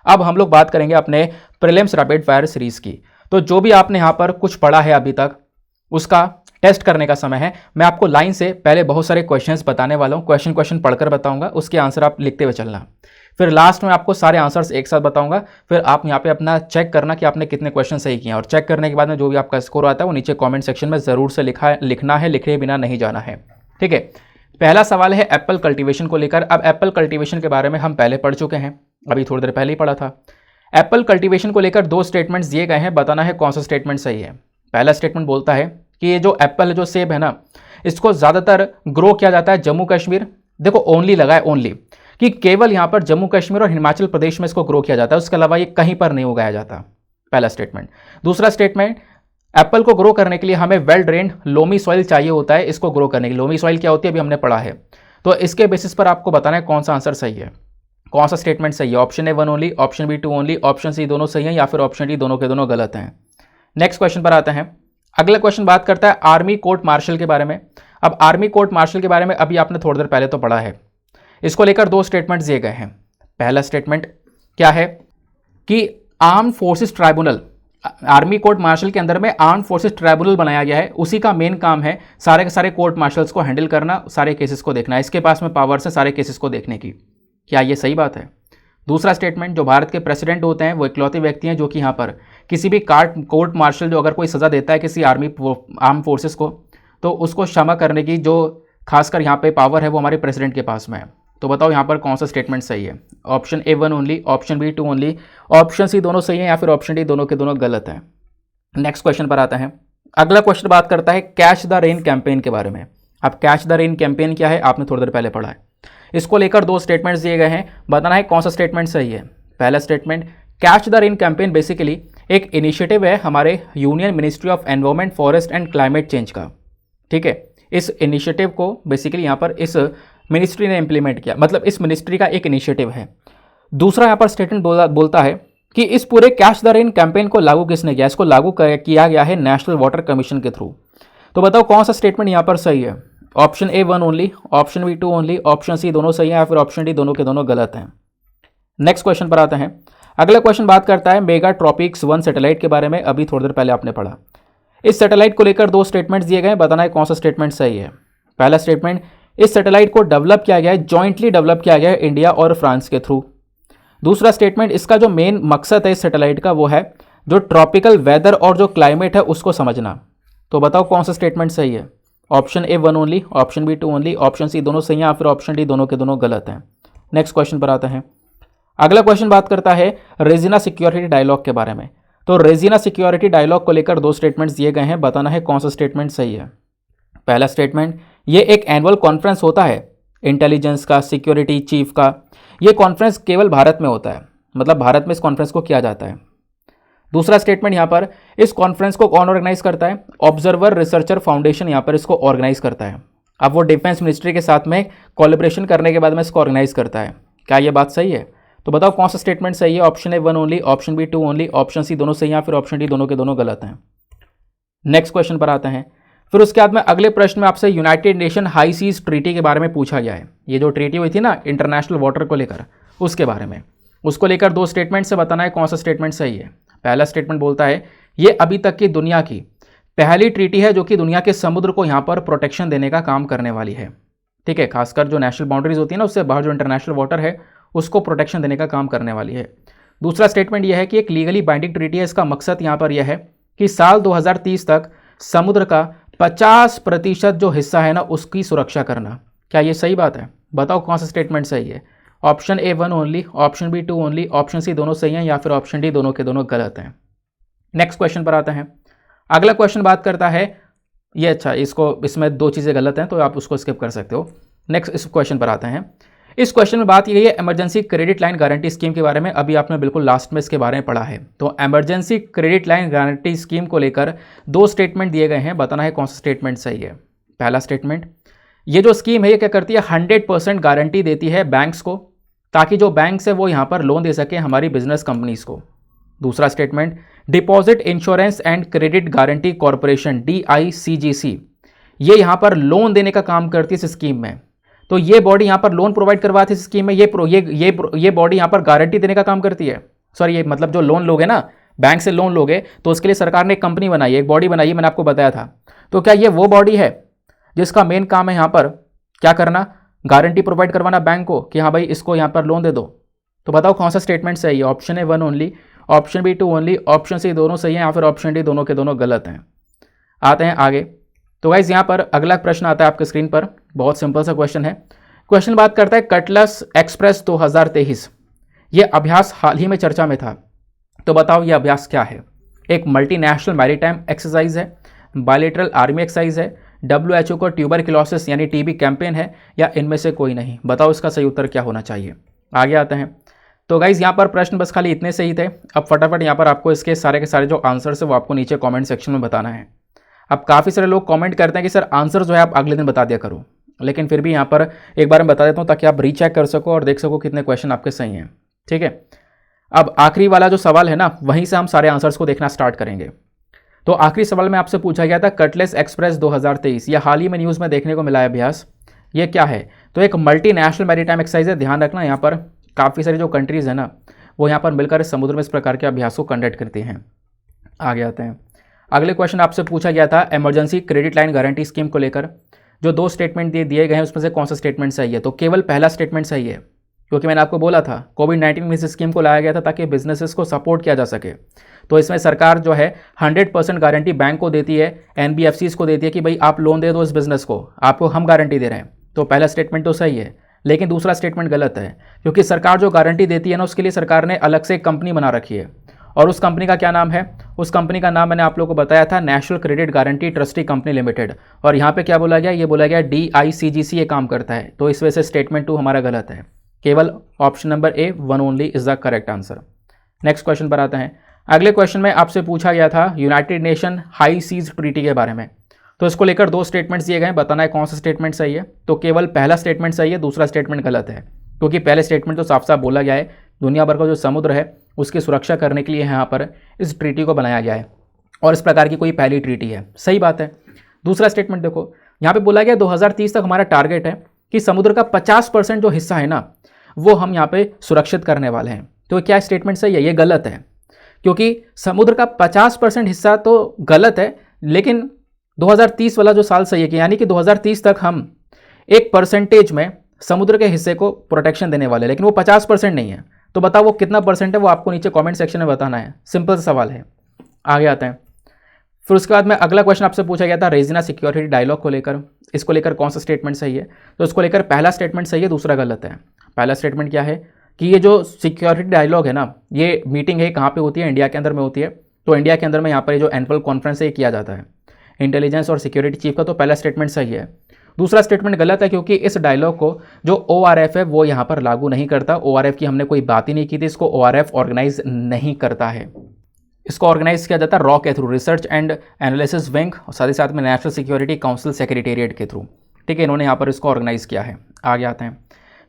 अब हम लोग बात करेंगे अपने प्रीलिम्स रैपिड फायर सीरीज की। तो जो भी आपने यहाँ पर कुछ पढ़ा है अभी तक उसका टेस्ट करने का समय है। मैं आपको लाइन से पहले बहुत सारे क्वेश्चंस बताने वाला हूँ, क्वेश्चन पढ़कर बताऊंगा, उसके आंसर आप लिखते हुए चलना। फिर लास्ट में आपको सारे आंसर्स एक साथ बताऊंगा, फिर आप यहाँ पे अपना चेक करना कि आपने कितने क्वेश्चन सही किए हैं, और चेक करने के बाद में जो भी आपका स्कोर आता है वो नीचे कमेंट सेक्शन में ज़रूर से लिखना है, लिखे बिना नहीं जाना है, ठीक है। पहला सवाल है एप्पल कल्टीवेशन को लेकर। अब एप्पल कल्टीवेशन के बारे में हम पहले पढ़ चुके हैं, अभी थोड़ी देर पहले ही पढ़ा था। एप्पल कल्टीवेशन को लेकर 2 स्टेटमेंट्स दिए गए हैं, बताना है कौन सा स्टेटमेंट सही है। पहला स्टेटमेंट बोलता है कि ये जो एप्पल है, जो सेब है ना, इसको ज़्यादातर ग्रो किया जाता है जम्मू कश्मीर, देखो ओनली लगा है, ओनली, कि केवल यहाँ पर जम्मू कश्मीर और हिमाचल प्रदेश में इसको ग्रो किया जाता है, उसके अलावा ये कहीं पर नहीं उगाया जाता। पहला स्टेटमेंट। दूसरा स्टेटमेंट, एप्पल को ग्रो करने के लिए हमें वेल ड्रेन्ड लोमी सॉइल चाहिए होता है इसको ग्रो करने के लिए। लोमी सॉइल क्या होती है अभी हमने पढ़ा है, तो इसके बेसिस पर आपको बताना है कौन सा आंसर सही है, कौन सा स्टेटमेंट सही है। Option A 1 only, option B 2 only, option C दोनों सही है, या फिर ऑप्शन डी दोनों के दोनों गलत हैं। नेक्स्ट क्वेश्चन पर आते हैं। अगला क्वेश्चन बात करता है आर्मी कोर्ट मार्शल के बारे में। अब आर्मी कोर्ट मार्शल के बारे में अभी आपने थोड़ी देर पहले तो पढ़ा है, इसको लेकर 2 स्टेटमेंट दिए गए हैं। पहला स्टेटमेंट क्या है कि arm forces tribunal, army court martial के अंदर में आर्म फोर्सेस ट्राइब्यूनल बनाया गया है, उसी का मेन काम है सारे के सारे कोर्ट मार्शल्स को हैंडल करना, सारे केसेस को देखना, इसके पास में पावर्स है सारे केसेस को देखने की। क्या ये सही बात है? दूसरा स्टेटमेंट, जो भारत के प्रेसिडेंट होते हैं वो इकलौते व्यक्ति हैं जो कि यहाँ पर किसी भी कोर्ट मार्शल जो अगर कोई सज़ा देता है किसी आर्म फोर्सेस को, तो उसको क्षमा करने की जो खासकर यहाँ पे पावर है वो हमारे प्रेसिडेंट के पास में है। तो बताओ यहाँ पर कौन सा स्टेटमेंट सही है। Option A 1 only, option B 2 only, option C दोनों सही है, या फिर ऑप्शन डी दोनों के दोनों गलत हैं। नेक्स्ट क्वेश्चन पर आता है। अगला क्वेश्चन बात करता है कैच द रेन कैंपेन के बारे में। अब कैच द रेन कैंपेन क्या है आपने थोड़ी देर पहले पढ़ा है, इसको लेकर 2 स्टेटमेंट्स दिए गए हैं, बताना है कौन सा स्टेटमेंट सही है। पहला statement, catch the rain campaign basically एक इनिशिएटिव है हमारे union ministry of environment, forest and climate change का, ठीक है। इस इनिशिएटिव को बेसिकली यहाँ पर इस मिनिस्ट्री ने इंप्लीमेंट किया, मतलब इस मिनिस्ट्री का एक इनिशिएटिव है। दूसरा यहाँ पर स्टेटमेंट बोलता है कि इस पूरे कैच द रेन कैंपेन को लागू किसने किया, इसको लागू किया गया है नेशनल वाटर कमीशन के थ्रू। तो बताओ कौन सा स्टेटमेंट यहाँ पर सही है। Option A 1 only, option B 2 only, option C दोनों सही है, या फिर ऑप्शन डी दोनों के दोनों गलत हैं। नेक्स्ट क्वेश्चन पर आते हैं। अगला क्वेश्चन बात करता है मेगा ट्रॉपिक्स 1 सैटेलाइट के बारे में, अभी थोड़ी देर पहले आपने पढ़ा। इस सैटेलाइट को लेकर 2 स्टेटमेंट्स दिए गए, बताना है कौन सा स्टेटमेंट सही है। पहला स्टेटमेंट, इस सैटेलाइट को डेवलप किया गया है, जॉइंटली डेवलप किया गया है इंडिया और फ्रांस के थ्रू। दूसरा स्टेटमेंट, इसका जो मेन मकसद है इस सैटेलाइट का वो है जो ट्रॉपिकल वेदर और जो क्लाइमेट है उसको समझना। तो बताओ कौन सा स्टेटमेंट सही है। Option A 1 only, option B 2 only, option C दोनों सही हैं, या फिर ऑप्शन डी दोनों के दोनों गलत हैं। नेक्स्ट क्वेश्चन पर आते हैं। अगला क्वेश्चन बात करता है रेजिना सिक्योरिटी डायलॉग के बारे में। तो रेजिना सिक्योरिटी डायलॉग को लेकर 2 स्टेटमेंट्स दिए गए हैं, बताना है कौन सा स्टेटमेंट सही है। पहला स्टेटमेंट, ये एक एनुअल कॉन्फ्रेंस होता है इंटेलिजेंस का, सिक्योरिटी चीफ का। ये कॉन्फ्रेंस केवल भारत में होता है, मतलब भारत में इस कॉन्फ्रेंस को किया जाता है। दूसरा स्टेटमेंट, यहाँ पर इस कॉन्फ्रेंस को कौन ऑर्गेनाइज करता है, ऑब्जर्वर रिसर्चर फाउंडेशन यहाँ पर इसको ऑर्गेनाइज करता है। अब वो डिफेंस मिनिस्ट्री के साथ में कोलैबोरेशन करने के बाद में इसको ऑर्गेनाइज करता है। क्या ये बात सही है? तो बताओ कौन सा स्टेटमेंट सही है? Option A 1 only, option B 2 only, option C दोनों सही हैं, फिर ऑप्शन डी दोनों के दोनों गलत हैं। नेक्स्ट क्वेश्चन पर आते हैं। फिर उसके बाद में अगले प्रश्न में आपसे United Nation high seas treaty के बारे में पूछा गया है। ये जो ट्रीटी हुई थी ना इंटरनेशनल वाटर को लेकर, उसके बारे में, उसको लेकर दो स्टेटमेंट से बताना है कौन सा स्टेटमेंट सही है। पहला स्टेटमेंट बोलता है ये अभी तक की दुनिया की पहली ट्रीटी है जो कि दुनिया के समुद्र को यहाँ पर प्रोटेक्शन देने का काम करने वाली है। ठीक है, खासकर जो नेशनल बाउंड्रीज होती है ना, उससे बाहर जो इंटरनेशनल वाटर है उसको प्रोटेक्शन देने का काम करने वाली है। दूसरा स्टेटमेंट यह है कि एक लीगली बाइंडिंग ट्रीटी है। इसका मकसद यहाँ पर यह है कि साल 2030 तक समुद्र का 50% जो हिस्सा है ना उसकी सुरक्षा करना। क्या ये सही बात है? बताओ कौन सा स्टेटमेंट सही है? Option A 1 only, option B 2 only, option C दोनों सही हैं, या फिर ऑप्शन डी दोनों के दोनों गलत हैं। नेक्स्ट क्वेश्चन पर आते हैं। अगला क्वेश्चन बात करता है ये, अच्छा इसमें दो चीज़ें गलत हैं तो आप उसको स्किप कर सकते हो। नेक्स्ट इस क्वेश्चन पर आते हैं। इस क्वेश्चन में बात यही है emergency credit line guarantee scheme के बारे में। अभी आपने बिल्कुल लास्ट में इसके बारे में पढ़ा है। तो emergency credit line guarantee scheme को लेकर दो स्टेटमेंट दिए गए हैं, बताना है कौन सा स्टेटमेंट सही है। पहला स्टेटमेंट, ये जो स्कीम है ये क्या करती है, 100% गारंटी देती है बैंक्स को, ताकि जो बैंक्स है वो यहाँ पर लोन दे सके हमारी बिजनेस कंपनीज को। दूसरा statement, deposit insurance and credit guarantee corporation DICGC, ये यहाँ पर लोन देने का काम करती है इस स्कीम में। तो ये बॉडी यहाँ पर लोन प्रोवाइड करवाती है इस स्कीम में। ये बॉडी यहाँ पर गारंटी देने का काम करती है। सॉरी, ये मतलब जो लोन लोगे ना, बैंक से लोन लोगे तो उसके लिए सरकार ने एक कंपनी बनाई है, एक बॉडी बनाई है, मैंने आपको बताया था। तो क्या ये वो बॉडी है जिसका मेन काम है यहाँ पर क्या करना, गारंटी प्रोवाइड करवाना बैंक को कि हाँ भाई इसको यहाँ पर लोन दे दो? तो बताओ कौन सा स्टेटमेंट सही है? Option A 1 only, option B 2 only, option C दोनों सही हैं, या फिर ऑप्शन डी दोनों के दोनों गलत हैं। आते हैं आगे। तो गाइज यहाँ पर अगला प्रश्न आता है आपके स्क्रीन पर, बहुत सिंपल सा क्वेश्चन है। क्वेश्चन बात करता है कटलस एक्सप्रेस 2023, ये अभ्यास हाल ही में चर्चा में था। तो बताओ ये अभ्यास क्या है? एक मल्टीनेशनल मैरीटाइम एक्सरसाइज है, बायलैटरल आर्मी एक्सरसाइज है, WHO को ट्यूबरक्लोसिस यानी TB कैंपेन है, या इनमें से कोई नहीं? बताओ इसका सही उत्तर क्या होना चाहिए। आगे आते हैं। तो गाइज यहाँ पर प्रश्न बस खाली इतने से ही थे। अब फटाफट यहाँ पर आपको इसके सारे के सारे जो आंसर्स है वो आपको नीचे कमेंट सेक्शन में बताना है। अब काफ़ी सारे लोग कमेंट करते हैं कि सर आंसर जो है आप अगले दिन बता दिया करो, लेकिन फिर भी यहाँ पर एक बार मैं बता देता हूँ ताकि आप रीचेक कर सको और देख सको कितने क्वेश्चन आपके सही हैं। ठीक है, अब आखिरी वाला जो सवाल है ना, वहीं से हम सारे आंसर्स को देखना स्टार्ट करेंगे। तो आखिरी सवाल में आपसे पूछा गया था कटलेस एक्सप्रेस 2023, यह हाल ही में न्यूज़ में देखने को मिला है अभ्यास। ये क्या है? तो एक मल्टीनेशनल मैरीटाइम एक्सरसाइज है। ध्यान रखना यहाँ पर काफ़ी सारी जो कंट्रीज़ है ना वो यहाँ पर मिलकर इस समुद्र में इस प्रकार के अभ्यास को कंडक्ट करती हैं। आगे आते हैं। अगले क्वेश्चन आपसे पूछा गया था emergency credit line guarantee scheme को लेकर जो दो स्टेटमेंट दिए गए हैं उसमें से कौन सा स्टेटमेंट सही है। तो केवल पहला स्टेटमेंट सही है, क्योंकि मैंने आपको बोला था कोविड-19 में इस स्कीम को लाया गया था ताकि बिजनेसेस को सपोर्ट किया जा सके। तो इसमें सरकार जो है 100% गारंटी बैंक को देती है, NBFCs को देती है कि भाई आप लोन दे दो इस बिजनेस को, आपको हम गारंटी दे रहे हैं। तो पहला स्टेटमेंट तो सही है, लेकिन दूसरा स्टेटमेंट गलत है, क्योंकि सरकार जो गारंटी देती है ना उसके लिए सरकार ने अलग से एक कंपनी बना रखी है। और उस कंपनी का क्या नाम है? उस कंपनी का नाम मैंने आप लोगों को बताया था, national credit guarantee trustee company limited. और यहाँ पे क्या बोला गया? ये बोला गया DICGC ये काम करता है। तो इस वजह से स्टेटमेंट 2 हमारा गलत है। केवल option number A 1 only is the correct answer. Next question पर आते हैं। अगले क्वेश्चन में आपसे पूछा गया था United Nation high seas treaty के बारे में। तो इसको लेकर दो स्टेटमेंट्स दिए गए, बताना है कौन सा स्टेटमेंट सही है। तो केवल पहला स्टेटमेंट सही है, दूसरा स्टेटमेंट गलत है, क्योंकि पहले स्टेटमेंट तो साफ साफ बोला गया है दुनिया भर का जो समुद्र है उसकी सुरक्षा करने के लिए यहाँ पर इस ट्रीटी को बनाया गया है और इस प्रकार की कोई पहली ट्रीटी है। सही बात है। दूसरा स्टेटमेंट देखो, यहाँ पे बोला गया 2030 तक हमारा टारगेट है कि समुद्र का 50% जो हिस्सा है ना वो हम यहाँ पे सुरक्षित करने वाले हैं। तो क्या स्टेटमेंट सही है? ये गलत है, क्योंकि समुद्र का 50% हिस्सा तो गलत है, लेकिन 2030 वाला जो साल सही है कि यानी कि 2030 तक हम एक परसेंटेज में समुद्र के हिस्से को प्रोटेक्शन देने वाले, लेकिन वो 50% नहीं है। तो बताओ वो कितना परसेंट है, वो आपको नीचे कमेंट सेक्शन में बताना है। सिंपल सा सवाल है। आगे आते हैं। फिर उसके बाद में अगला क्वेश्चन आपसे पूछा गया था रेजिना सिक्योरिटी डायलॉग को लेकर। इसको लेकर कौन सा स्टेटमेंट सही है? तो इसको लेकर पहला स्टेटमेंट सही है, दूसरा गलत है। पहला स्टेटमेंट क्या है कि ये जो सिक्योरिटी डायलॉग है ना, ये मीटिंग है कहाँ पे होती है? इंडिया के अंदर में होती है। तो इंडिया के अंदर में यहाँ पर ये जो एनुअल कॉन्फ्रेंस है ये किया जाता है इंटेलिजेंस और सिक्योरिटी चीफ का। तो पहला स्टेटमेंट सही है। दूसरा स्टेटमेंट गलत है, क्योंकि इस डायलॉग को जो ORF है वो यहाँ पर लागू नहीं करता। ORF की हमने कोई बात ही नहीं की थी, इसको ORF ऑर्गेनाइज नहीं करता है। इसको ऑर्गेनाइज किया जाता है रॉ के through, research and analysis wing, और साथ ही साथ में नेशनल सिक्योरिटी काउंसिल सेक्रेटेरिएट के थ्रू। ठीक है, इन्होंने यहाँ पर इसको ऑर्गेनाइज किया है। आगे आते हैं।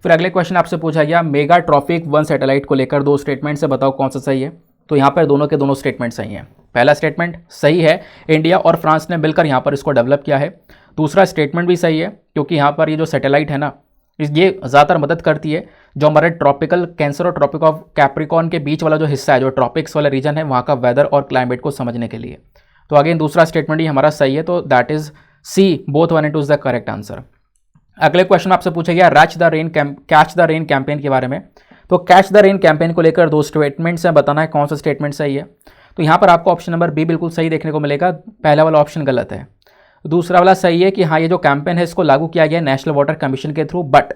फिर अगले क्वेश्चन आपसे पूछा गया मेगा ट्रॉपिक 1 सैटेलाइट को लेकर दो स्टेटमेंट से बताओ कौन सा सही है। तो यहाँ पर दोनों के दोनों स्टेटमेंट सही हैं। पहला स्टेटमेंट सही है, इंडिया और फ्रांस ने मिलकर यहाँ पर इसको डेवलप किया है। दूसरा स्टेटमेंट भी सही है, क्योंकि यहाँ पर ये जो सैटेलाइट है ना, ये ज़्यादातर मदद करती है जो हमारे ट्रॉपिकल कैंसर और ट्रॉपिक ऑफ कैप्रिकॉन के बीच वाला जो हिस्सा है, जो ट्रॉपिक्स वाला रीजन है, वहाँ का वेदर और क्लाइमेट को समझने के लिए। तो अगेन दूसरा स्टेटमेंट ही हमारा सही है, तो that is C, both 1 and 2 is the correct answer. अगले क्वेश्चन आपसे पूछा गया कैच द रेन कैंपेन के बारे में। तो कैच द रेन कैंपेन को लेकर दो स्टेटमेंट्स हैं, बताना है कौन सा स्टेटमेंट सही है। तो यहाँ पर आपको ऑप्शन नंबर बी बिल्कुल सही देखने को मिलेगा, पहला वाला ऑप्शन गलत है। दूसरा वाला सही है कि हाँ, ये जो कैंपेन है इसको लागू किया गया नेशनल वाटर कमीशन के थ्रू, बट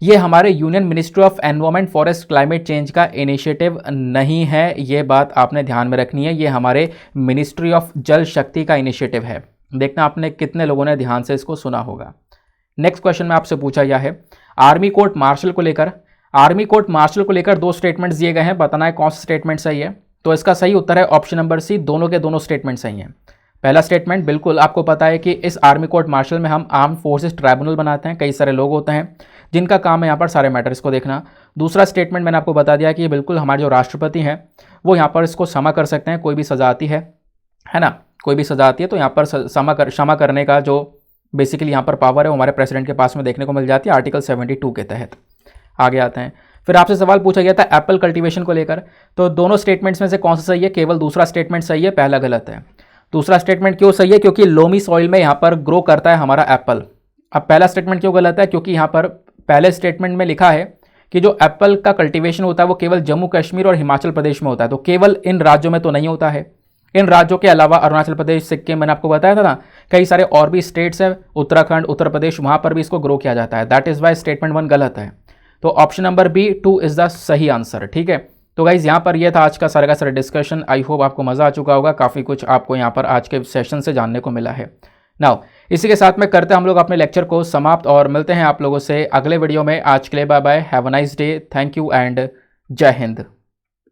ये हमारे union ministry of environment forest climate change का इनिशिएटिव नहीं है। ये बात आपने ध्यान में रखनी है, ये हमारे मिनिस्ट्री ऑफ जल शक्ति का इनिशिएटिव है। देखना आपने कितने लोगों ने ध्यान से इसको सुना होगा। नेक्स्ट क्वेश्चन में आपसे पूछा गया है आर्मी कोर्ट मार्शल को लेकर दो स्टेटमेंट्स दिए गए हैं, बताना है कौन सा स्टेटमेंट सही है। तो इसका सही उत्तर है ऑप्शन नंबर सी, दोनों के दोनों स्टेटमेंट सही हैं। पहला स्टेटमेंट बिल्कुल आपको पता है कि इस आर्मी कोर्ट मार्शल में हम आर्म फोर्सेस ट्राइब्यूनल बनाते हैं, कई सारे लोग होते हैं जिनका काम है यहाँ पर सारे मैटर्स को देखना। दूसरा स्टेटमेंट मैंने आपको बता दिया कि ये बिल्कुल हमारे जो राष्ट्रपति हैं वो यहाँ पर इसको क्षमा कर सकते हैं, कोई भी सज़ा आती है ना, कोई भी सज़ा आती है तो यहाँ पर क्षमा करने का जो बेसिकली यहाँ पर पावर है वो हमारे प्रेसिडेंट के पास में देखने को मिल जाती है आर्टिकल 72 के तहत। आगे आते हैं, फिर आपसे सवाल पूछा गया था एप्पल कल्टीवेशन को लेकर। तो दोनों स्टेटमेंट्स में से कौन सा सही है, केवल दूसरा स्टेटमेंट सही है, पहला गलत है। दूसरा स्टेटमेंट क्यों सही है, क्योंकि लोमी सॉइल में यहाँ पर ग्रो करता है हमारा एप्पल। अब पहला स्टेटमेंट क्यों गलत है, क्योंकि यहाँ पर पहले स्टेटमेंट में लिखा है कि जो एप्पल का कल्टीवेशन होता है वो केवल जम्मू कश्मीर और हिमाचल प्रदेश में होता है, तो केवल इन राज्यों में तो नहीं होता है। इन राज्यों के अलावा अरुणाचल प्रदेश, सिक्किम, मैंने आपको बताया था ना, कई सारे और भी स्टेट्स हैं, उत्तराखंड, उत्तर प्रदेश, वहाँ पर भी इसको ग्रो किया जाता है। दैट इज़ वाई स्टेटमेंट 1 गलत है। तो option number B 2 is the सही आंसर। ठीक है, तो गाइज यहाँ पर ये था आज का सारा डिस्कशन। आई होप आपको मज़ा आ चुका होगा, काफ़ी कुछ आपको यहाँ पर आज के सेशन से जानने को मिला है। नाउ इसी के साथ में करते हैं हम लोग अपने लेक्चर को समाप्त और मिलते हैं आप लोगों से अगले वीडियो में। आज के लिए bye bye, have a nice day, thank you and जय हिंद।